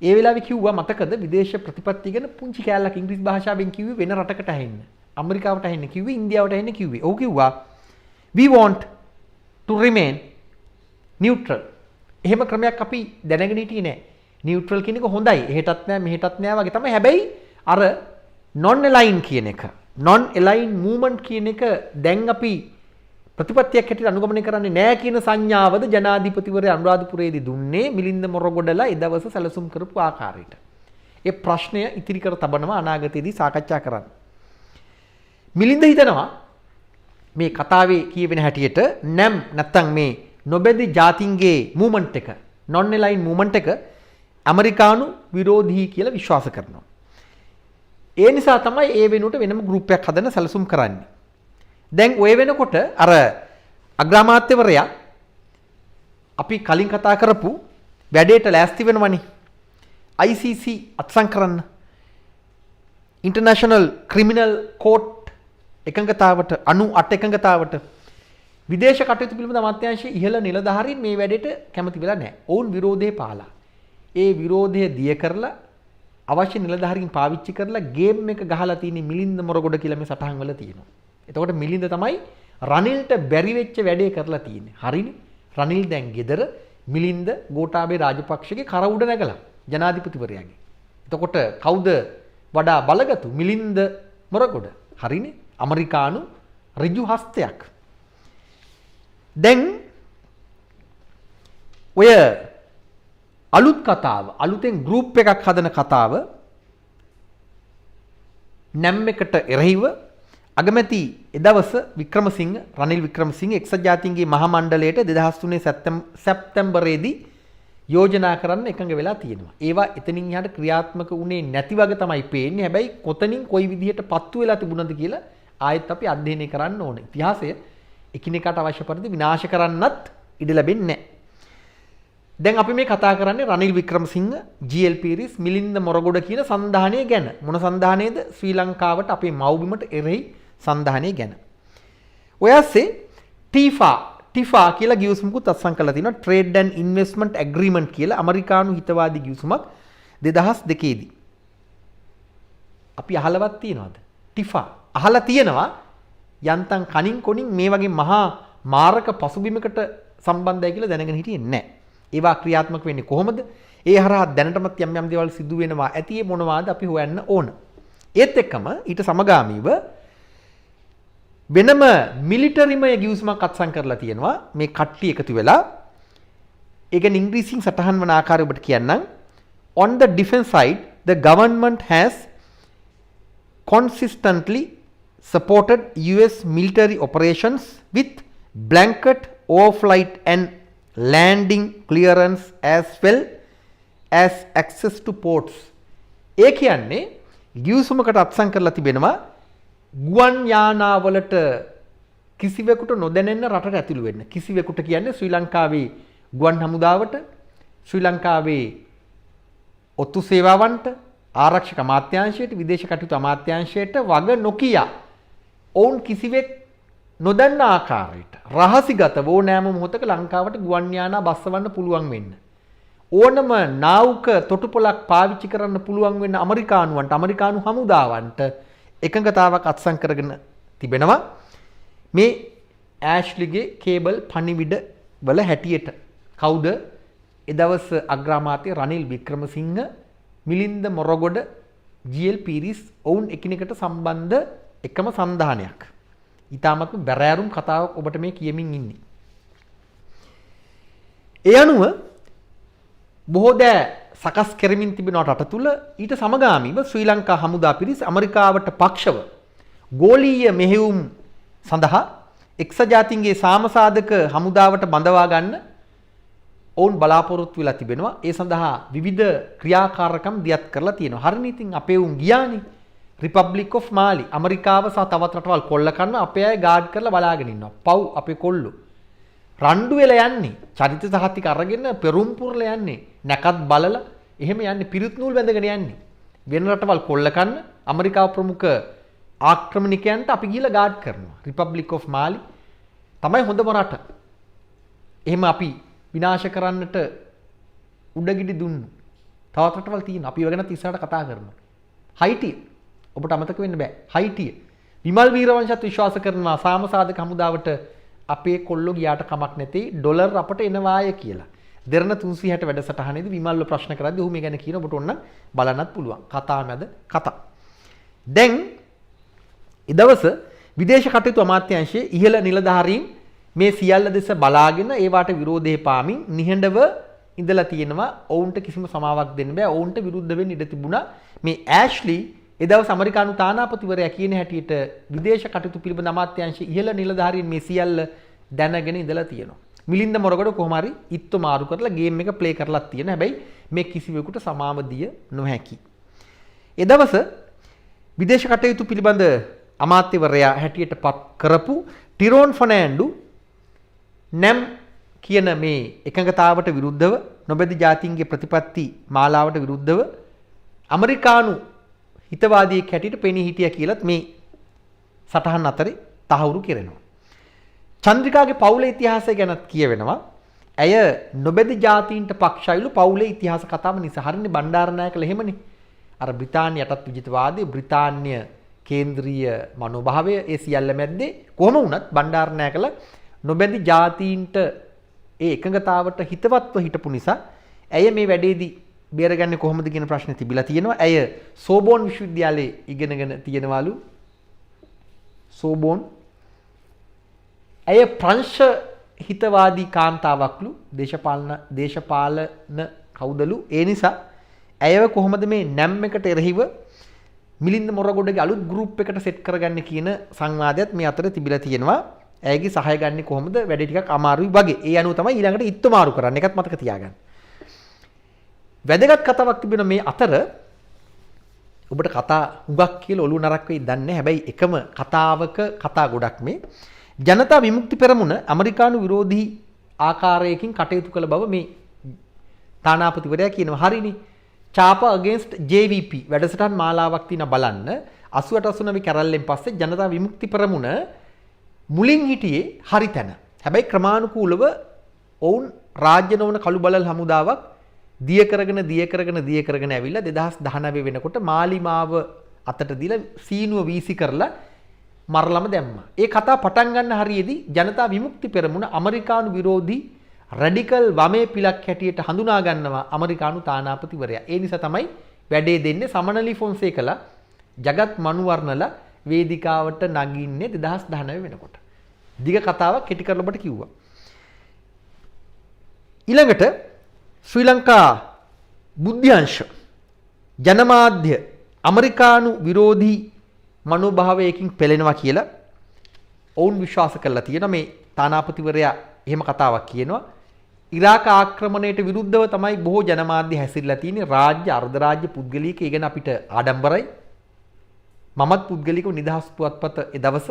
ඒ වෙලාවේ කිව්වා මතකද විදේශ ප්‍රතිපත්ති ගැන පුංචි කෑල්ලක් ඉංග්‍රීසි භාෂාවෙන් කිව්වේ වෙන රටකට ඇහෙන්න. ඇමරිකාවට ඇහෙන්න කිව්වේ, ඉන්දියාවට ඇහෙන්න කිව්වේ. ඔව් කිව්වා we want to remain neutral. එහෙම ක්‍රමයක් අපි දැනගෙන හිටියේ නෑ. නියුට්‍රල් කියන එක හොඳයි. එහෙටත් නෑ මෙහෙටත් නෑ වගේ තමයි. හැබැයි අර non align කියන එක, non align movement කියන එක දැන් අපි ප්‍රතිපත්තියක් හැටියට අනුගමනය කරන්නේ නෑ කියන සංඥාවද ජනාධිපතිවරයා අනුරාධපුරයේදී දුන්නේ මිලින්ද මොරගොඩලා ඒ දවස් සැලසුම් කරපු ආකාරයට. ඒ ප්‍රශ්නය ඉතිරි කර තබනවා අනාගතයේදී සාකච්ඡා කරන්න. මිලින්ද හිතනවා මේ කතාවේ කියවෙන හැටියට NAM නැත්තම් මේ නොබැඳි ජාතීන්ගේ මූවමන්ට් එක, non align movement එක ඇමරිකානු විරෝධී කියලා විශ්වාස කරනවා. ඒ නිසා තමයි ඒ වෙනුවට වෙනම ගෲප් එකක් හදන්න සැලසුම් කරන්නේ. දැන් ඔය වෙනකොට අර අග්‍රාමාත්‍යවරයා අපි කලින් කතා කරපු වැඩේට ලෑස්ති වෙනවනේ. ICC අත්සන් කරන්න ඉන්ටර්නැෂනල් ක්‍රිමිනල් කෝට් එකඟතාවට 98 එකඟතාවට විදේශ කටයුතු පිළිබඳ අමාත්‍යාංශයේ ඉහළ නිලධාරීන් මේ වැඩේට කැමති වෙලා නැහැ. ඔවුන් විරෝධය පාලා. ඒ විරෝධය දිය කරලා අවශ්‍ය නිලධාරීන් පාවිච්චි කරලා ගේම් එක ගහලා තියෙන මිලින්ද මොරගොඩ කියලා මේ සටහන් වල තියෙනවා. එතකොට මිලින්ද තමයි රනිල්ට බැරි වෙච්ච වැඩේ කරලා තියෙන්නේ. හරිනේ. රනිල් දැන් ගෙදර මිලින්ද ගෝඨාභය රාජපක්ෂගේ කර උඩ නැගලා ජනාධිපතිවරයාගේ. එතකොට කවුද වඩා බලගතු? මිලින්ද මොරගොඩ. හරිනේ. ඇමරිකානු ඍජු හස්තයක්. දැන් ඔය අලුත් කතාව අලුතෙන් ගෲප් එකක් හදන කතාව නැම් එකට එරෙහිව අගමැති එදවස වික්‍රමසිංහ රනිල් වික්‍රමසිංහ එක්සත් ජාතීන්ගේ මහා මණ්ඩලයට 2003 සැප්තැම්බරයේදී යෝජනා කරන්න එකඟ වෙලා තියෙනවා. ඒවා එතනින් එහාට ක්‍රියාත්මක වුණේ නැති වගේ තමයි පේන්නේ. හැබැයි කොතනින් කොයි විදිහට පත්තු වෙලා තිබුණද කියලා ආයෙත් අපි අධ්‍යයනය කරන්න ඕනේ. ඉතිහාසය එකිනෙකාට අවශ්‍ය පරිදි විනාශ කරන්නත් ඉඩ ලැබෙන්නේ නැහැ. දැන් අපි මේ කතා කරන්නේ රනිල් වික්‍රමසිංහ, GL පීරිස්, මිලින්ද මොරගොඩ කියන සන්ධානය ගැන. මොන සන්ධානයේද? ශ්‍රී ලංකාවට අපේ මව්බිමට එරෙහි සන්ධානය ගැන. ඔය ඇස්සේ ටිෆා කියලා ගිවිසුමකුත් අත්සන් කරලා තිනවා. Trade and Investment Agreement කියලා ඇමරිකානු හිතවාදී ගිවිසුමක් 2002 දී. අපි අහලවත් තියනවද? ටිෆා අහලා තියෙනවා. යන්තම් කනින් කොනින් මේ වගේ මහා මාරක පසුබිමකට සම්බන්ධයි කියලා දැනගෙන හිටියේ නැහැ. ඒවා ක්‍රියාත්මක වෙන්නේ කොහොමද? ඒ හරහා දැනටමත් යම් යම් දේවල් සිදු වෙනවා. ඇති ඒ මොනවාද අපි හොයන්න ඕන. ඒත් එක්කම ඊට සමගාමීව වෙනම මිලිටරිමය ගිවිසුමක් අත්සන් කරලා තියෙනවා. මේ කට්ටිය එකතු වෙලා ඒක ඉංග්‍රීසියෙන් සටහන් වන ආකාරය ඔබට කියන්නම්. On the defense side, the government has consistently supported US military operations with blanket overflight and landing clearance as well as access to ports. ඒ කියන්නේ ගිවිසුමකට අත්සන් කරලා තිබෙනවා ගුවන් යානාවලට කිසිවෙකුට නොදැනෙන්න රටට ඇතුළු වෙන්න. කිසිවෙකුට කියන්නේ ශ්‍රී ලංකාවේ ගුවන් හමුදාවට, ශ්‍රී ලංකාවේ ඔත්තු සේවාවන්ට, ආරක්ෂක අමාත්‍යාංශයට, විදේශ කටයුතු අමාත්‍යාංශයට වග නොකිය ඔවුන් කිසිවෙක් නොදන්න ආකාරයට රහසිගතව ඕනෑම මොහොතක ලංකාවට ගුවන් යානා බස්සවන්න පුළුවන් වෙන්න. ඕනම නාවුක තොටුපළක් පාවිච්චි කරන්න පුළුවන් වෙන්න ඇමරිකානු හමුදාවන්ට එකඟතාවක් අත්සන් කරගෙන තිබෙනවා. මේ ඇෂ්ලිගේ කේබල් පණිවිඩ වල හැටියට කවුද? එදවස අග්‍රාමාත්‍ය රනිල් වික්‍රමසිංහ, මිලින්ද මොරගොඩ, GL පීරිස් ඔවුන් එකිනෙකට සම්බන්ධ එකම සන්ධානයක්. ඊටාමත්ම බැරෑරුම් කතාවක් ඔබට මේ කියමින් ඉන්නේ. ඒ අනුව බොහෝ දෑ සකස් කරමින් තිබෙන රට තුල ඊට සමගාමීව ශ්‍රී ලංකා හමුදා පිරිස් ඇමරිකාවට පක්ෂව ගෝලීය මෙහෙයුම් සඳහා එක්සත් ජාතීන්ගේ සාමසාධක හමුදාවට බඳවා ගන්න ඔවුන් බලාපොරොත්තු වෙලා තිබෙනවා. ඒ සඳහා විවිධ ක්‍රියාකාරකම් දියත් කරලා තියෙනවා. හරිනේ. ඉතින් අපේ උන් ගියානේ රිපබ්ලික් ඔෆ් මාලි. ඇමරිකාව සහ තවත් රටවල් කොල්ල කරන අපේ අය ගාඩ් කරලා බලාගෙන ඉන්නවා. පව් අපේ කොල්ලෝ. රණ්ඩු වෙලා යන්නේ. චරිත සහතික අරගෙන පෙරුම්පුරලා යන්නේ. නැකත් බලලා එහෙම යන්නේ. පිරිත් නූල් බැඳගෙන යන්නේ. වෙන රටවල් කොල්ල කරන ඇමරිකාව ප්‍රමුඛ ආක්‍රමණිකයන්ට අපි ගිහලා ගාඩ් කරනවා. රිපබ්ලික් ඔෆ් මාලි තමයි හොඳම රට. එහෙම අපි විනාශ කරන්නට උඩගිඩි දුන්නු. තවත් රටවල් තියෙනවා. අපි ඒව ගැන ඉස්සරහට කතා කරනවා. හයිටිය ඔබට අමතක වෙන්න බෑ. හයිටිය. විමල් වීරවංශත් විශ්වාස කරනවා සාමසාධක හමුදාවට අපේ කොල්ලෝ ගියාට කමක් නැtei ඩොලර් අපට එනවාය කියලා. දෙරණ 360 වැඩසටහනේදී විමල්ව ප්‍රශ්න කරද්දී ඔහු මේ ගැන කියන ඔබට ඕන බලන්නත් පුළුවන්. කතා මැද කතා. දැන් ඊදවස විදේශ කටයුතු අමාත්‍යාංශයේ ඉහළ නිලධාරීන් මේ සියල්ල දෙස බලාගෙන ඒවට විරෝධය පාමින් නිහඬව ඉඳලා තියෙනවා. ඔවුන්ට කිසිම සමාවක් දෙන්න බෑ. ඔවුන්ට විරුද්ධ වෙන්න ඉඩ තිබුණා. මේ ඇෂ්ලි එදවස් ඇමරිකානු තානාපතිවරයා කියන හැටියට විදේශ කටයුතු පිළිබඳ අමාත්‍යාංශයේ ඉහළ නිලධාරීන් මේ සියල්ල දැනගෙන ඉඳලා තියෙනවා. මිලින්ද මොරගොඩ කොහොම හරි ඉත්තු මාරු කරලා ගේම් එක ප්ලේ කරලා තියෙනවා. හැබැයි මේ කිසිවෙකුට සමාව දිය නොහැකි. එදවස විදේශ කටයුතු පිළිබඳ අමාත්‍යවරයා හැටියට පත් කරපු ටිරෝන් ෆර්නෑන්ඩු නැම් කියන මේ එකඟතාවට විරුද්ධව නොබැදි ජාතීන්ගේ ප්‍රතිපත්ති මාලාවට විරුද්ධව ඇමරිකානු හිතවාදියෙක් හැටියට පෙනී හිටියා කියලත් මේ සටහන් අතරේ තහවුරු කෙරෙනවා. චන්ද්‍රිකාගේ පවුලේ ඉතිහාසය ගැනත් කියවෙනවා. ඇය නොබැදි ජාතීන්ට පක්ෂයිලු පවුලේ ඉතිහාස කතාව නිසා. හරිනේ බණ්ඩාරනායකලා එහෙමනේ. අර බ්‍රිතාන්‍ය යටත් විජිතවාදී බ්‍රිතාන්‍ය කේන්ද්‍රීය මනෝභාවය ඒ සියල්ල මැද්දේ කොහොම වුණත් බණ්ඩාරනායකලා නොබැදි ජාතීන්ට ඒ එකඟතාවට හිතවත්ව හිටපු නිසා ඇය මේ වැඩේදී බේරගන්නේ කොහොමද කියන ප්‍රශ්නේ තිබිලා තියෙනවා. ඇය සෝබෝන් විශ්වවිද්‍යාලයේ ඉගෙනගෙන තියෙනවලු. සෝබෝන් ඇය ප්‍රංශ හිතවාදී කාන්තාවක්ලු දේශපාලන කවුදලු. ඒ නිසා ඇයව කොහොමද මේ නැම් එකට එරෙහිව මිලින්ද මොරගොඩගේ අලුත් ගෲප් එකට සෙට් කරගන්න කියන සංවාදයක් මේ අතර තිබිලා තියෙනවා. ඇයගේ සහාය ගන්න කොහොමද වැඩේ ටිකක් අමාරුයි වගේ. ඒ අනුව තමයි ඊළඟට ඉත්තු මාරු කරන්න. ඒකත් මතක තියාගන්න. වැදගත් කතාවක් තිබෙනවා මේ අතර. ඔබට කතා හුඟක් කියලා ඔළුව නරක් වෙයි දන්නේ. හැබැයි එකම කතාවක කතා ගොඩක් මේ ජනතා විමුක්ති පෙරමුණ ඇමරිකානු විරෝධී ආකාරයකින් කටයුතු කළ බව මේ තානාපතිවරයා කියනවා. හරිනේ. චාපා against JVP වැඩසටහන් මාලාවක් තියෙන බලන්න 88 89 කැරල්ලෙන් පස්සේ ජනතා විමුක්ති පෙරමුණ මුලින් හිටියේ හරි තැන. හැබැයි ක්‍රමානුකූලව ඔවුන් රාජ්‍ය නොවන කළු බලල් හමුදාවක් දිය කරගෙන ඇවිල්ලා 2019 වෙනකොට මාලිමාව අතට දීලා සීනුව වීසි කරලා මරලම දැම්මා. ඒ කතා පටන් ගන්න හරියේදී ජනතා විමුක්ති පෙරමුණ ඇමරිකානු විරෝධී රැඩිකල් වමේ පිලක් හැටියට හඳුනා ගන්නවා ඇමරිකානු තානාපතිවරයා. ඒ නිසා තමයි වැඩේ දෙන්නේ සමනලි ෆොන්සේකලා ජගත් මනුවර්ණලා වේදිකාවට නගින්නේ 2019 වෙනකොට. දිග කතාවක් කෙටි කරලා ඔබට කිව්වා. ඊළඟට ශ්‍රී ලංකා බුද්ධ්‍යංශ ජනමාධ්‍ය ඇමරිකානු විරෝධී මනෝභාවයකින් පෙළෙනවා කියලා ඔවුන් විශ්වාස කරලා තියෙනවා. මේ තානාපතිවරයා එහෙම කතාවක් කියනවා. ඉරාක ආක්‍රමණයට විරුද්ධව තමයි බොහෝ ජනමාධ්‍ය හැසිරලා තියෙන්නේ. රාජ්‍ය අර්ධ රාජ්‍ය පුද්ගලික ඒ ගැන අපිට ආඩම්බරයි. මමත් පුද්ගලිකව නිදහස් පුවත්පත ඒ දවස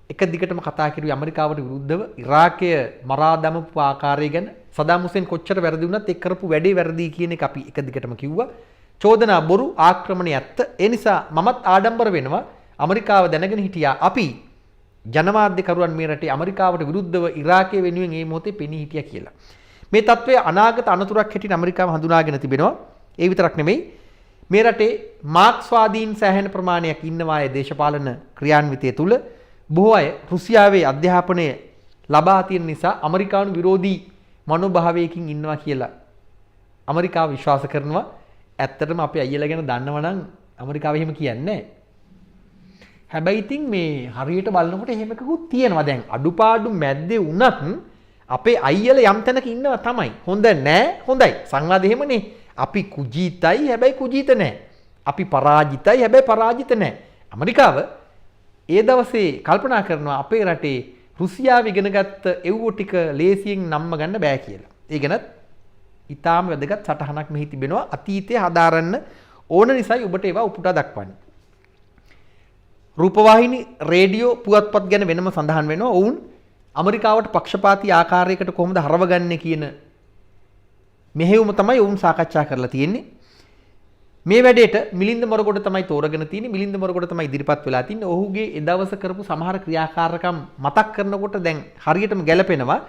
එක දිගටම කතා කරුවේ ඇමරිකාවට විරුද්ධව ඉරාකය මරා දමපු ආකාරය ගැන. සදාම් හුසේන් කොච්චර වැරදි වුණත් ඒ කරපු වැඩේ වැරදි කියන එක අපි එක දිගටම කිව්වා. චෝදනා බොරු ආක්‍රමණය ඇත්ත. ඒ නිසා මමත් ආඩම්බර වෙනවා. ඇමරිකාව දැනගෙන හිටියා අපි ජනමාධ්‍යකරුවන් මේ රටේ ඇමරිකාවට විරුද්ධව ඉරාකය වෙනුවෙන් මේ මොහොතේ පෙනී හිටියා කියලා. මේ තත්ත්වය අනාගත අනතුරක් හැටියට ඇමරිකාව හඳුනාගෙන තිබෙනවා. ඒ විතරක් නෙමෙයි මේ රටේ මාක්ස්වාදීන් සෑහෙන ප්‍රමාණයක් ඉන්නවා ඒ දේශපාලන ක්‍රියාන්විතය තුල. බොහෝ අය රුසියාවේ අධ්‍යාපනය ලබා තියෙන නිසා ඇමරිකානු විරෝධී මනෝභාවයකින් ඉන්නවා කියලා ඇමරිකාව විශ්වාස කරනවා. ඇත්තටම අපේ අයියලා ගැන දන්නවනම් ඇමරිකාව එහෙම කියන්නේ නැහැ. හැබැයි ඉතින් මේ හරියට බලනකොට එහෙම එකකුත් තියෙනවා. දැන් අඩුපාඩු මැද්දේ වුණත් අපේ අයියලා යම් තැනක ඉන්නවා තමයි. හොඳ නෑ හොඳයි. සංවාද එහෙමනේ. අපි කුජීතයි හැබැයි කුජීත නෑ. අපි පරාජිතයි හැබැයි පරාජිත නෑ. ඇමරිකාව ඒ දවසේ කල්පනා කරනවා අපේ රටේ රුසියාව ඉගෙනගත්ත එව්වෝ ටික ලේසියෙන් නම්ම ගන්න බෑ කියලා. ඒ ගැනත් ඊටාම වැදගත් සටහනක් මෙහි තිබෙනවා. අතීතයේ හදාරන්න ඕන නිසායි ඔබට ඒවා උපුටා දක්වන්නේ. රූපවාහිනී රේඩියෝ පුවත්පත් ගැන වෙනම සඳහන් වෙනවා. ඔවුන් ඇමරිකාවට පක්ෂපාතී ආකාරයකට කොහොමද හරවගන්නේ කියන මෙහෙයුම තමයි ඔවුන් සාකච්ඡා කරලා තියෙන්නේ. මේ වැඩේට මිලින්ද මොරගොඩ තමයි තෝරගෙන තියෙන්නේ. මිලින්ද මොරගොඩ තමයි ඉදිරිපත් වෙලා තින්නේ. ඔහුගේ ඒ දවස කරපු සමහර ක්‍රියාකාරකම් මතක් කරනකොට දැන් හරියටම ගැලපෙනවා.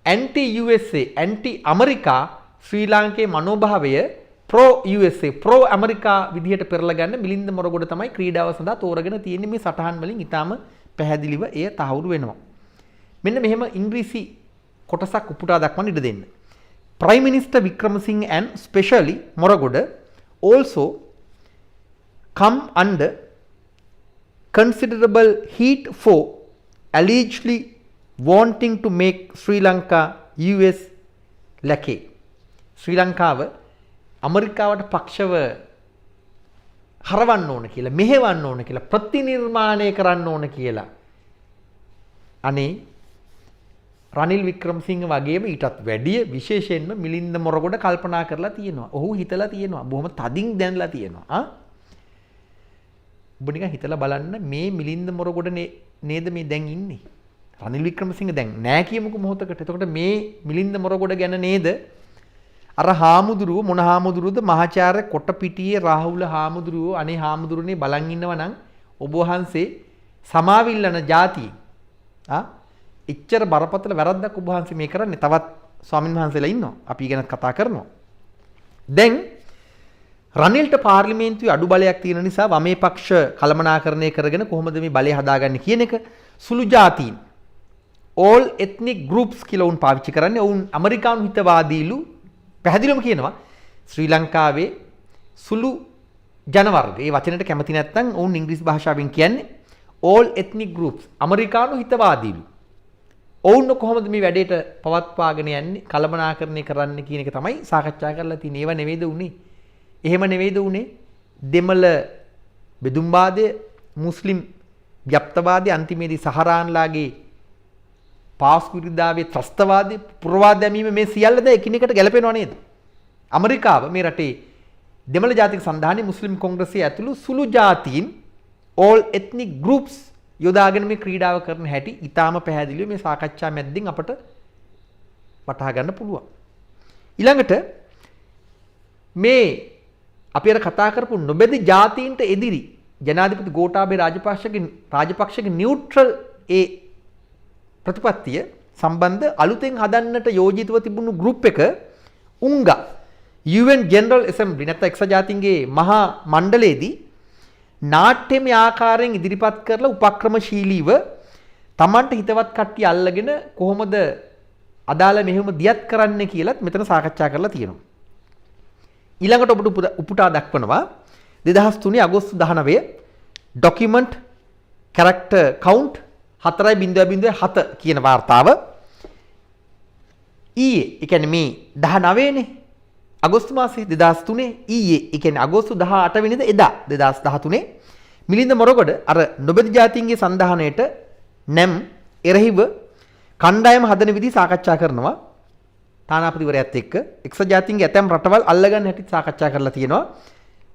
ඇන්ටි USA ඇන්ටි ඇමරිකා ශ්‍රී ලාංකේය මනෝභාවය ප්‍රෝ USA ප්‍රෝ ඇමරිකා විදිහට පෙරලා ගන්න මිලින්ද මොරගොඩ තමයි ක්‍රීඩාව සඳහා තෝරගෙන තියෙන්නේ. මේ සටහන් වලින් ඊටාම පැහැදිලිව එය තහවුරු වෙනවා. මෙන්න මෙහෙම ඉංග්‍රීසි කොටසක් උපුටා දක්වන්න ඉඩ දෙන්න. Prime Minister Wickremesinghe and especially Moragoda also come under considerable heat for allegedly wanting to make Sri Lanka US lackey. ශ්‍රී ලංකාව ඇමරිකාවට පක්ෂව හරවන්න ඕන කියලා, මෙහෙවන්න ඕන කියලා, ප්‍රතිනිර්මාණය කරන්න ඕන කියලා. අනේ රනිල් වික්‍රමසිංහ වගේම ඊටත් වැඩිය විශේෂයෙන්ම මිලින්ද මොරගොඩ කල්පනා කරලා තියෙනවා. ඔහු හිතලා තියෙනවා. බොහොම තදින් දැනලා තියෙනවා. ඔබ නිකන් හිතලා බලන්න මේ මිලින්ද මොරගොඩ නේද මේ දැන් ඉන්නේ. රනිල් වික්‍රමසිංහ දැන් නෑ කියමුකෝ මොහොතකට. එතකොට මේ මිලින්ද මොරගොඩ ගැන නේද අර හාමුදුරුව මොන හාමුදුරුවද මහාචාර්ය කොටපිටියේ රාහුල හාමුදුරුව අනේ හාමුදුරනේ බලන් ඉන්නවා නම් ඔබ වහන්සේ සමාවිල්ලන જાතිය එච්චර බරපතල වැරද්දක් ඔබ වහන්සේ මේ කරන්නේ. තවත් ස්වාමින් වහන්සේලා ඉන්නවා. අපි ගැනත් කතා කරනවා. දැන් රනිල්ට පාර්ලිමේන්තුවේ අඩු බලයක් තියෙන නිසා වමේ පක්ෂ කළමනාකරණය කරගෙන කොහොමද මේ බලය හදාගන්නේ කියන එක සුළු ජාතීන් all ethnic groups කියලා උන් පාවිච්චි කරන්නේ. ඔවුන් ඇමරිකානු හිතවාදීලු පැහැදිලිවම කියනවා ශ්‍රී ලංකාවේ සුළු ජන වර්ග. ඒ වචනයට කැමති නැත්නම් ඔවුන් ඉංග්‍රීසි භාෂාවෙන් කියන්නේ all ethnic groups අමරිකානු හිතවාදීලු. ඔවුන් කොහොමද මේ වැඩේට පවත්වාගෙන යන්නේ කළමනාකරණය කරන්න කියන එක තමයි සාකච්ඡා කරලා තියෙන්නේ. ඒව නෙවෙයිද උනේ? එහෙම නෙවෙයිද උනේ? දෙමළ බෙදුම්වාදය, මුස්ලිම් ව්‍යප්තවාදය, අන්තිමේදී සහරාන්ලාගේ පාස්කු විරුද්ධාවේ ත්‍රස්තවාදී පුරවාද දැමීම මේ සියල්ලද එකිනෙකට ගැලපෙනව නේද? ඇමරිකාව මේ රටේ දෙමළ ජාතික සන්ධානයේ මුස්ලිම් කොංග්‍රසය ඇතුළු සුළු ජාතීන් all ethnic groups යොදාගෙන මේ ක්‍රීඩාව කරන හැටි ඊටාම පැහැදිලිව මේ සාකච්ඡා මැද්දෙන් අපට වටහා ගන්න පුළුවන්. ඊළඟට මේ අපි අර කතා කරපු නොබෙද ජාතීන්ට එදිරි ජනාධිපති ගෝඨාභය රාජපක්ෂගේ නියුට්‍රල් ඒ ප්‍රතිපත්තිය සම්බන්ධ අලුතෙන් හදන්නට යෝජිතව තිබුණු ගෲප් එක උංගා UN General Assembly නැත්නම් එක්සත් ජාතීන්ගේ මහා මණ්ඩලයේදී නාට්‍යමය ආකාරයෙන් ඉදිරිපත් කරලා උපක්‍රමශීලීව Tamanට හිතවත් කට්ටිය අල්ලගෙන කොහොමද අදාළ මෙහෙම දියත් කරන්න කියලාත් මෙතන සාකච්ඡා කරලා තියෙනවා. ඊළඟට ඔබට උපුටා දක්වනවා 2003 අගෝස්තු 19 document character count 4.0.7 කියන වාර්තාව ඊයේ ඒ කියන්නේ මේ 19 නේ අගෝස්තු මාසයේ 2003 ඊයේ ඒ කියන්නේ අගෝස්තු 18 වෙනිදා එදා 2013 මිලින්ද මොරගොඩ අර නොබෙද ජාතීන්ගේ සන්ධානයට නැම් එරෙහිව කණ්ඩායම හදන විදිහ සාකච්ඡා කරනවා තානාපතිවරයාත් එක්ක එක්සත් ජාතීන්ගේ ඇතැම් රටවල් අල්ලගන්න හැටි සාකච්ඡා කරලා තියෙනවා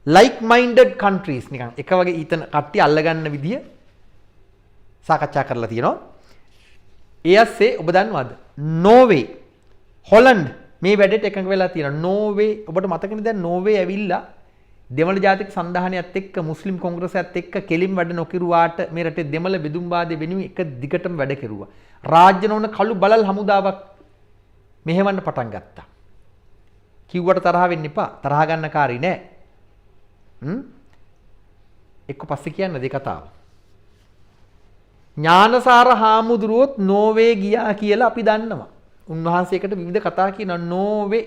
like minded countries නිකන් එක වගේ ඊතන කට්ටිය අල්ලගන්න විදිහ සාකච්ඡා කරලා තියෙනවා. ඒ ඇස්සේ ඔබ දන්නවද? නෝර්වේ, හොලන්ඩ් මේ වැඩේට එකඟ වෙලා තියෙනවා. නෝර්වේ ඔබට මතකනේ දැන් නෝර්වේ ඇවිල්ලා දෙමළ ජාතික සන්ධානයත් එක්ක මුස්ලිම් කොංග්‍රසයත් එක්ක කෙලින් වැඩ නොකිරුවාට මේ රටේ දෙමළ බෙදුම්වාදයේ වෙනුවෙන් එක දිගටම වැඩ කෙරුවා. රාජ්‍ය නොවන කළු බලල් හමුදාවක් මෙහෙවන්න පටන් ගත්තා. කිව්වට තරහ වෙන්න එපා. තරහ ගන්න කාරී නෑ. එක්ක පස්සේ කියන්න දෙක කතාව. ඥානසාර හාමුදුරුවොත් නෝර්වේ ගියා කියලා අපි දන්නවා. උන්වහන්සේකට විවිධ කතා කියනවා නෝර්වේ.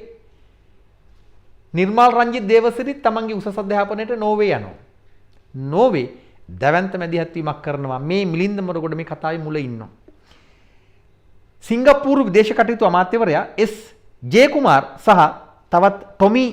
නිර්මාල් රංජිත් දේවසිරිත් තමන්ගේ උසස් අධ්‍යාපනයට නෝර්වේ යනවා. නෝර්වේ දැවැන්ත මැදිහත් වීමක් කරනවා. මේ මිලින්ද මොරගොඩ මේ කතාවේ මුල ඉන්නවා. සිංගප්පූරු විදේශ කටයුතු අමාත්‍යවරයා එස් ජේ කුමාර් සහ තවත් ටොමි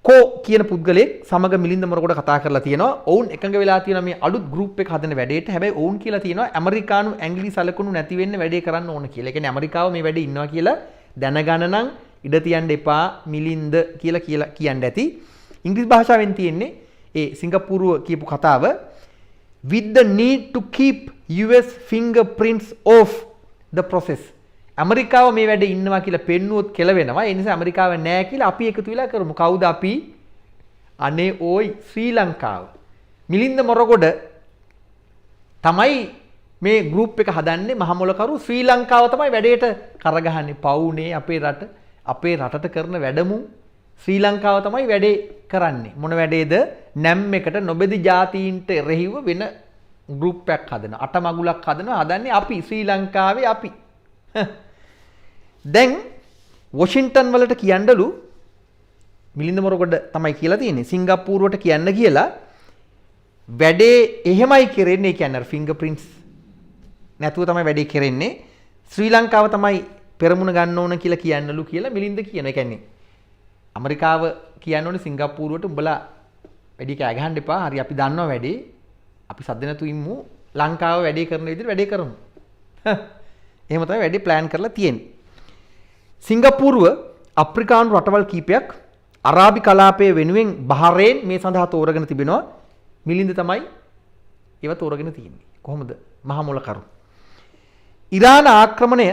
කෝ කියන පුද්ගලයෙක් සමග මිලින්ද මොරගොඩ කතා කරලා තියෙනවා. ඔවුන් එකඟ වෙලා තියෙනවා මේ අලුත් ගෲප් එක හදන වැඩේට. හැබැයි ඔවුන් කියලා තියෙනවා ඇමරිකානු ඇඟිලි සලකුණු නැති වෙන්න වැඩේ කරන්න ඕන කියලා. ඒ කියන්නේ ඇමරිකාව මේ වැඩේ ඉන්නවා කියලා දැනගන්න නම් ඉඩ තියන්න එපා මිලින්ද කියලා කියන්න ඇති. ඉංග්‍රීසි භාෂාවෙන් තියෙන්නේ ඒ සිංගප්පූරුව කියපු කතාව with the need to keep US fingerprints off the process. ඇමරිකාව මේ වැඩේ ඉන්නවා කියලා පෙන්නුවොත් කෙලවෙනවා. ඒ නිසා ඇමරිකාව නෑ කියලා අපි එකතු වෙලා කරමු. කවුද අපි? අනේ ඕයි ශ්‍රී ලංකාව. මිලින්ද මොරගොඩ තමයි මේ ගෲප් එක හදන්නේ. මහමොලකරු ශ්‍රී ලංකාව තමයි වැඩේට කරගහන්නේ. පවුනේ අපේ රට අපේ රටට කරන වැඩමු ශ්‍රී ලංකාව තමයි වැඩේ කරන්නේ. මොන වැඩේද? නැම් එකට නොබෙදි ජාතීන්ට එරෙහිව වෙන ගෲප් එකක් හදන. අටමගුලක් හදනවා. හදන්නේ අපි ශ්‍රී ලංකාවේ අපි. දැන් වොෂින්ටන් වලට කියන්නලු මිලින්ද මොරගොඩ තමයි කියලා තියෙන්නේ සිංගප්පූරුවට කියන්න කියලා වැඩේ එහෙමයි කරන්නේ. ඒ කියන්නේ ෆින්ගර්ප්‍රින්ට්ස් නැතුව තමයි වැඩේ කරන්නේ. ශ්‍රී ලංකාව තමයි පෙරමුණ ගන්න ඕන කියලා කියන්නලු කියලා මිලින්ද කියනවා. ඒ කියන්නේ ඇමරිකාව කියන්න ඕනේ සිංගප්පූරුවට උඹලා වැඩි කෑ ගහන්න එපා. හරි අපි දන්නවා වැඩේ. අපි සද්ද නැතු ඉමු. ලංකාව වැඩේ කරන විදිහට වැඩේ කරමු. එහෙම තමයි වැඩේ ප්ලෑන් කරලා තියෙන්නේ. සිංගප්පූරුව අප්‍රිකානු රටවල් කීපයක් අරාබි කලාපයේ වෙනුවෙන් බහරේන් මේ සඳහා තෝරගෙන තිබෙනවා. මිලින්ද තමයි ඒව තෝරගෙන තියෙන්නේ. කොහොමද? මහා මොලකරු. ඉරාන ආක්‍රමණය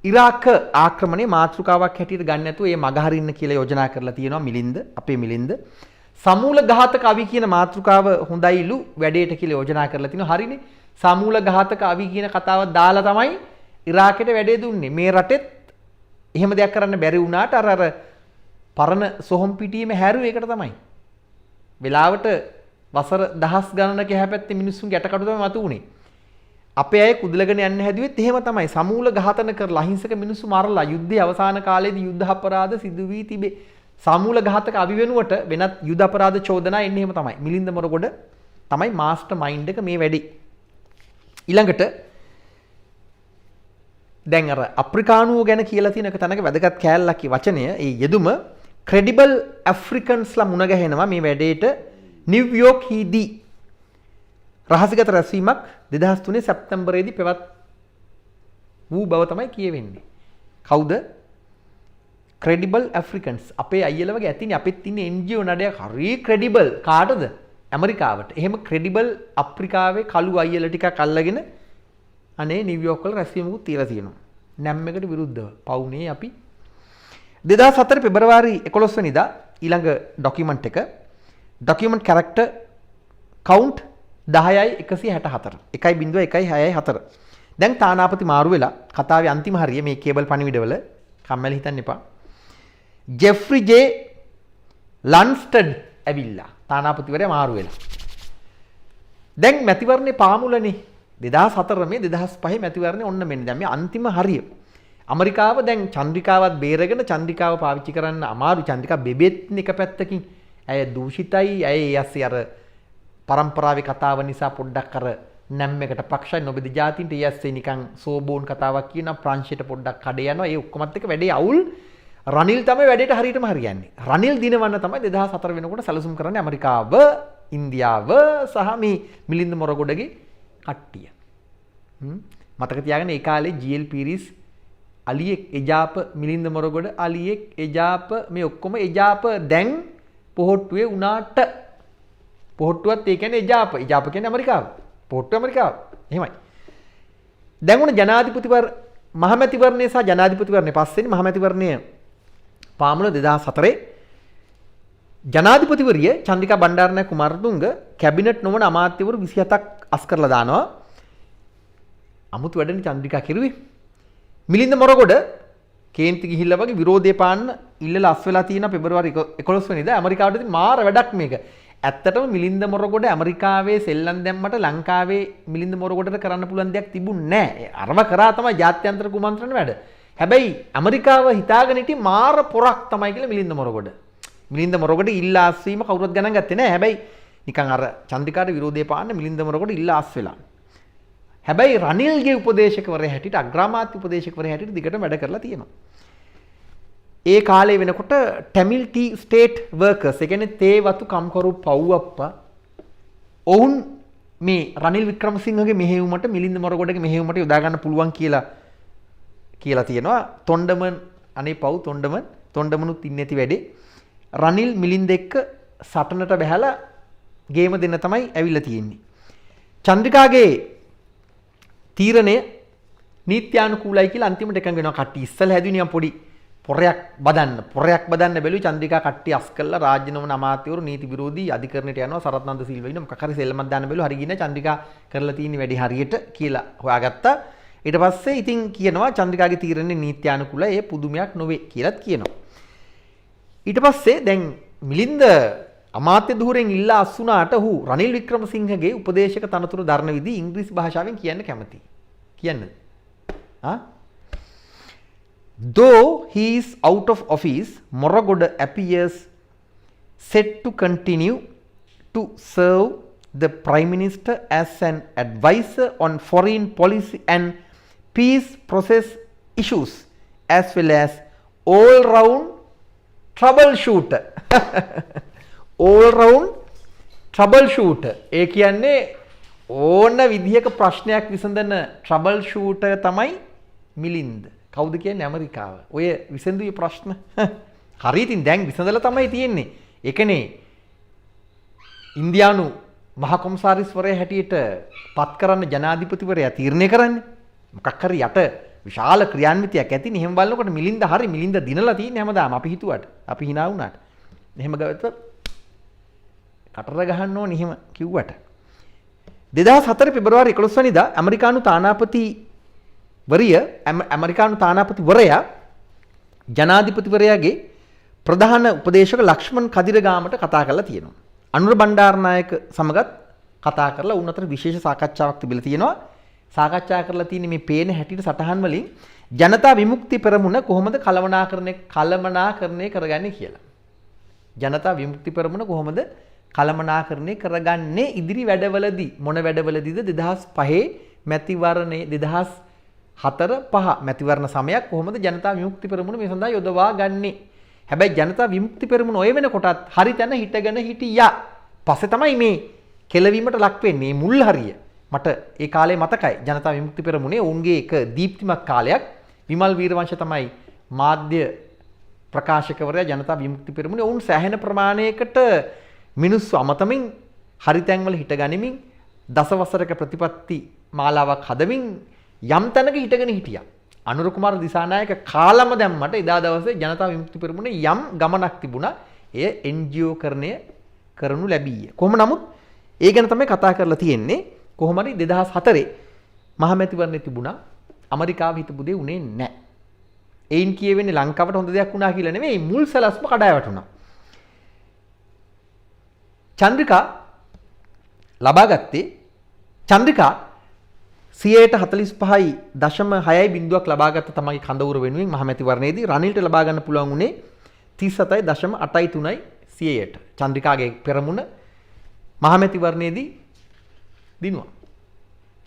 ඉරාක ආක්‍රමණයේ මාතෘකාවක් හැටියට ගන්න නැතුව ඒ මගහරින්න කියලා යෝජනා කරලා තියෙනවා මිලින්ද අපේ මිලින්ද. සමූල ඝාතක අවි කියන මාතෘකාව හොඳයිලු වැඩේට කියලා යෝජනා කරලා තිනවා. හරිනේ. සමූල ඝාතක අවි කියන කතාව දාලා තමයි ඉරාකෙට වැඩේ දුන්නේ. මේ රටෙත් එහෙම දෙයක් කරන්න බැරි වුණාට අර පරණ සොහොන් පිටියේම හැරුවේ ඒකට තමයි. වෙලාවට වසර දහස් ගණනක එහා පැත්තේ මිනිස්සුන්ගේ ඇටකටු තමයි මතු වුනේ. අපේ අය කුදලගෙන යන්න හැදුවෙත් එහෙම තමයි. සමූල ඝාතන කරලා අහිංසක මිනිස්සු මරලා යුද්ධයේ අවසාන කාලයේදී යුද්ධ අපරාධ සිදු වී තිබේ. සමූල ඝාතක අවි වෙනුවට වෙනත් යුද්ධ අපරාධ චෝදනා එන්නේ එහෙම තමයි. මිලින්ද මොරගොඩ තමයි මාස්ටර් මයින්ඩ් එක මේ වැඩේ. ඊළඟට දැන් අර අප්‍රිකානුව ගැන කියලා තියෙන එක තැනක වැදගත් කෑල්ලක් වචනය ඒ යෙදුම ක්‍රෙඩිබල් ඇෆ්‍රිකන්ස්ලා මුණ ගැහෙනවා මේ වැඩේට නිව්යෝක් හිදී රහසිගත රැස්වීමක් 2003 සැප්තැම්බරයේදී පැවැත් වූ බව තමයි කියවෙන්නේ. කවුද? ක්‍රෙඩිබල් ඇෆ්‍රිකන්ස්. අපේ අයියලා වගේ ඇතිනේ අපිත් ඉන්නේ NGO නඩයක් හරි ක්‍රෙඩිබල්. කාටද? ඇමරිකාවට. එහෙම ක්‍රෙඩිබල් අප්‍රිකාවේ කළු අයියලා ටිකක් අල්ලගෙන අනේ නිව්යෝක් වල රැස්වීමකුත් තියලා තියෙනවා. නැම් එකට විරුද්ධව. පවුනේ අපි 2004 පෙබරවාරි 11 වෙනිදා ඊළඟ ඩොකියුමන්ට් එක ඩොකියුමන්ට් කැරක්ටර් කවුන්ට් 10යි 164 1.164. දැන් තානාපති මාරු වෙලා කතාවේ අන්තිම හරිය මේ කේබල් පණිවිඩවල කම්මැලි හිතන්න එපා. ජෙෆ්රි ජේ ලන්ස්ටඩ් ඇවිල්ලා තානාපතිවරයා මාරු වෙලා. දැන් මැතිවරණේ පාමුලනේ 2004 මේ 2005 මැතිවරණේ ඔන්න මෙන්න දැන් මේ අන්තිම හරිය. ඇමරිකාව දැන් චන්ද්‍රිකාවත් බේරගෙන චන්ද්‍රිකාව පාවිච්චි කරන්න අමාරු. චන්ද්‍රිකා බෙබෙත් එක පැත්තකින්. ඇය දූෂිතයි. ඇය ඊයස්සේ අර පරම්පරාවේ කතාව නිසා පොඩ්ඩක් අර නැම් එකට පක්ෂයි නොබෙද ජාතින්ට ඊයස්සේ නිකන් සෝබෝන් කතාවක් කියනවා. ප්‍රංශයට පොඩ්ඩක් කඩේ යනවා. ඒ ඔක්කොමත් එක වැඩේ අවුල්. රනිල් තමයි වැඩේට හරියටම හරියන්නේ. රනිල් දිනවන්න තමයි 2004 වෙනකොට සැලසුම් කරන්නේ ඇමරිකාව, ඉන්දියාව සහ මේ මිලින්ද මොරගොඩගේ කට්ටිය. මතක තියාගන්න ඒ කාලේ GL පීරිස් අලියෙක් එජාප මිලින්ද මොරගොඩ අලියෙක් එජාප මේ ඔක්කොම එජාප දැන් පොහොට්ටුවේ උනාට පොහොට්ටුවත් ඒ කියන්නේ එජාප. එජාප කියන්නේ ඇමරිකාව. පොහොට්ටුව ඇමරිකාව. එහෙමයි. දැන් උන ජනාධිපතිවර මහමැතිවරණය සහ ජනාධිපතිවරණය පස්සේනේ මහමැතිවරණය පාමුල 2004 ජනාධිපතිවරිය චන්ද්‍රිකා බණ්ඩාරනායක කුමාරතුංග කැබිනට් නොවන අමාත්‍යවරු 27ක් අස් කරලා දානවා. අමුතු වැඩනේ චන්ද්‍රිකා කිරුවේ. මිලින්ද මොරගොඩ කේන්ති ගිහිල්ලා වගේ විරෝධය පාන්න ඉල්ලලා අස් වෙලා තියෙන පෙබරවාරි 11 වෙනිදා ඇමරිකාවට ඉතින් මාර වැඩක් මේක. ඇත්තටම මිලින්ද මොරගොඩ ඇමරිකාවේ සෙල්ලම් දැම්මට ලංකාවේ මිලින්ද මොරගොඩට කරන්න පුළුවන් දෙයක් තිබුණේ නැහැ. අරව කරා තමයි ජාත්‍යන්තර කුමන්ත්‍රණ වැඩ. හැබැයි ඇමරිකාව හිතාගෙන හිටියේ මාර පොරක් තමයි කියලා මිලින්ද මොරගොඩ. මිලින්ද මොරගොඩ ඉල්ලා අස්වීම කවුරුත් ගණන් ගත්තේ නැහැ. හැබැයි නිකන් අර චන්ද්‍රිකාට විරෝධය පාන්න මිලින්ද මොරගොඩ ඉල්ලා අස් වෙලා. හැබැයි රනිල්ගේ උපදේශකවරයා හැටියට අග්‍රාමාත්‍ය උපදේශකවරයා හැටියට දිගටම වැඩ කරලා තියෙනවා. ඒ කාලේ වෙනකොට ටැමිල් ටී ස්ටේට් වර්කර්ස් ඒ කියන්නේ තේ වතු කම්කරු පව්වප්පා ඔවුන් මේ රනිල් වික්‍රමසිංහගේ මෙහෙයුමට මිලින්ද මොරගොඩගේ මෙහෙයුමට යොදා ගන්න පුළුවන් කියලා තියෙනවා. තොණ්ඩමන් අනේ පව් තොණ්ඩමනුත් ඉන්නේ නැති වැඩේ. රනිල් මිලින්ද එක්ක සටනට බැහැලා ගේම දෙන්න තමයි ඇවිල්ලා තියෙන්නේ. චන්ද්‍රිකාගේ තීරණය නීත්‍යානුකූලයි කියලා අන්තිමට එකඟ වෙනවා. කට්ටිය ඉස්සලා හැදුවේ නිකන් පොඩි පොරයක් බැලුවේ චන්ද්‍රිකා කට්ටිය අස් කළා රාජ්‍ය නොවන අමාත්‍යවරු නීති විරෝධී අධිකරණයට යනවා සරත්නන්ද සිල්වා ඉන්න මොකක් හරි සෙල්ලමක් දාන්න බැලුවා හරි ගින්න චන්ද්‍රිකා කරලා තියෙන වැඩි හරියට කියලා හොයාගත්තා. ඊට පස්සේ ඉතින් කියනවා චන්ද්‍රිකාගේ තීරණේ නීත්‍යානුකූලයි ඒ පුදුමයක් නොවේ කියලාත් කියනවා. ඊට පස්සේ දැන් මිලින්ද අමාත්‍ය ධූරෙන් ඉල්ලා අස් වුණාට ඔහු රනිල් වික්‍රමසිංහගේ උපදේශක තනතුරු දරන විදිහ ඉංග්‍රීසි භාෂාවෙන් කියන්න කැමතියි. කියන්නද? Though he is out of office, Moragoda appears set to continue to serve the Prime Minister as an advisor on foreign policy and peace process issues as well as all-round troubleshooter. all-round troubleshooter. ඒ කියන්නේ ඕන විදිහක ප්‍රශ්නයක් විසඳන troubleshooter තමයි මිලින්ද. කවුද කියන්නේ ඇමරිකාව. ඔය විසඳුවේ ප්‍රශ්න. හරි ඉතින් දැන් විසඳලා තමයි තියෙන්නේ. ඒකනේ ඉන්දියානු මහ කොමසාරිස්වරයා හැටියට පත් කරන්න ජනාධිපතිවරයා තීරණය කරන්නේ. මොකක් හරි යට විශාල ක්‍රියාන්විතයක් ඇතිනේ. එහෙම බලනකොට මිලින්ද හරි මිලින්ද දිනලා තියෙන්නේ හැමදාම අපි හිතුවට. අපි hina වුණාට. එහෙම ගත්තොත් කටර ගහන්න ඕනේ එහෙම කිව්වට. 2004 පෙබරවාරි 11 වෙනිදා ඇමරිකානු තානාපතිවරයා ජනාධිපතිවරයාගේ ප්‍රධාන උපදේශක ලක්ෂ්මන් කදිරගාමට කතා කරලා තියෙනවා. අනුර බණ්ඩාරනායක සමගත් කතා කරලා උන් අතර විශේෂ සාකච්ඡාවක් තිබිලා තියෙනවා. සාකච්ඡා කරලා තියෙන්නේ මේ පේන හැටියට සටහන් වලින් ජනතා විමුක්ති පෙරමුණ කොහොමද කළමනාකරණය කරගන්නේ කියලා. ජනතා විමුක්ති පෙරමුණ කොහොමද කළමනාකරණය කරගන්නේ ඉදිරි වැඩවලදී මොන වැඩවලදීද 2005 මැතිවරණයේ 2004-5 මැතිවරණ සමයක් කොහොමද ජනතා විමුක්ති පෙරමුණ මේ සඳහා යොදවා ගන්නේ. හැබැයි ජනතා විමුක්ති පෙරමුණ ඔය වෙනකොටත් හරි තැන හිටගෙන හිටියා. පස්සේ තමයි මේ කෙලවීමට ලක් වෙන්නේ මුල් හරිය. මට ඒ කාලේ මතකයි ජනතා විමුක්ති පෙරමුණේ ඔවුන්ගේ එක දීප්තිමත් කාලයක් විමල් වීරවංශ තමයි මාධ්‍ය ප්‍රකාශකවරයා ජනතා විමුක්ති පෙරමුණේ ඔවුන් සෑහෙන ප්‍රමාණයකට මිනිස්සු අමතමින් හරි තැන්වල හිට ගනිමින් දසවසරක ප්‍රතිපත්ති මාලාවක් හදමින් යම් තැනක හිටගෙන හිටියා. අනුර කුමාර දිසානායක කාලම දැම්මට එදා දවසේ ජනතා විමුක්ති පෙරමුණේ යම් ගමනක් තිබුණා. එය NGO කරණය කරනු ලැබීය. කොහොම නමුත් ඒ ගැන තමයි කතා කරලා තියෙන්නේ. කොහොම හරි 2004 මහමැතිවරණේ තිබුණා. ඇමරිකාව හිතපු දේ උනේ නැහැ. ඒයින් කියවෙන්නේ ලංකාවට හොඳ දෙයක් වුණා කියලා නෙමෙයි මුල් සලස්ම කඩාය වටුණා. චන්ද්‍රිකා චන්ද්‍රිකා 45.6 බිඳුවක් ලබාගත්ත තමයි කඳවුර වෙනුවෙන් මහමැතිවරණයේදී රනිල්ට ලබා ගන්න පුළුවන් උනේ 37.83යි 100ට. චන්ද්‍රිකාගේ පෙරමුණ මහමැතිවරණයේදී දිනුවා.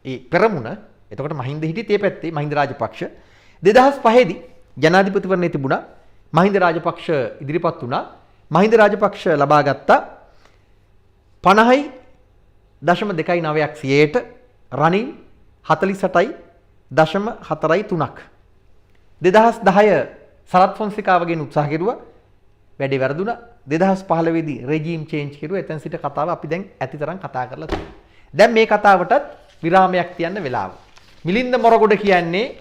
ඒ පෙරමුණ එතකොට මහින්ද හිටියත් ඒ පැත්තේ මහින්ද රාජපක්ෂ 2005 දී ජනාධිපතිවරණයේ තිබුණා. මහින්ද රාජපක්ෂ ඉදිරිපත් වුණා. මහින්ද රාජපක්ෂ ලබා ගත්තා 50.29ක් 100ට රනිල් 48.43ක් 2010 සරත් ෆොන්සේකාවගෙන් උත්සාහ කෙරුවා වැඩේ වැරදුනා 2015 දී රෙජීම් චේන්ජ් කෙරුවා එතෙන් සිට කතාව අපි දැන් ඇතිතරම් කතා කරලා තියෙනවා දැන් මේ කතාවටත් විරාමයක් තියන්න වෙලාව මිලින්ද මොරගොඩ කියන්නේ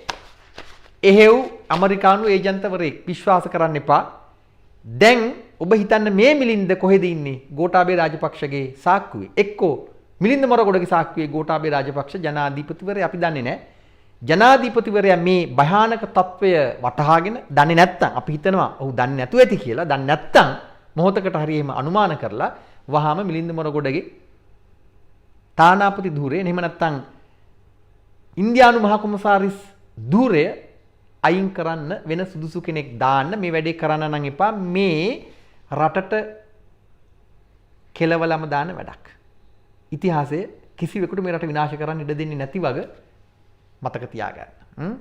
එහෙව් ඇමරිකානු ඒජන්තවරයෙක් විශ්වාස කරන්න එපා දැන් ඔබ හිතන්න මේ මිලින්ද කොහෙද ඉන්නේ ගෝඨාභය රාජපක්ෂගේ සාක්කුවේ එක්කෝ මිලින්ද මොරගොඩගේ සාක්කුවේ ගෝඨාභය රාජපක්ෂ ජනාධිපතිවරයා අපි දන්නේ නැහැ ජනාධිපතිවරයා මේ භයානක තත්වය වටහාගෙන දන්නේ නැත්තම් අපි හිතනවා ඔහු දන්නේ නැතුව ඇති කියලා දන්නේ නැත්තම් මොහොතකට හරි එහෙම අනුමාන කරලා වහාම මිලින්ද මොරගොඩගේ තානාපති ධූරය එහෙම නැත්තම් ඉන්දියානු මහ කොමසාරිස් ධූරය අයින් කරන්න වෙන සුදුසු කෙනෙක් දාන්න මේ වැඩේ කරන්න නම් එපා මේ රටට කෙලවලම දාන වැඩක්. ඉතිහාසයේ කිසිවෙකුට මේ රට විනාශ කරන්න ඉඩ දෙන්නේ නැති වග මතක තියාගන්න.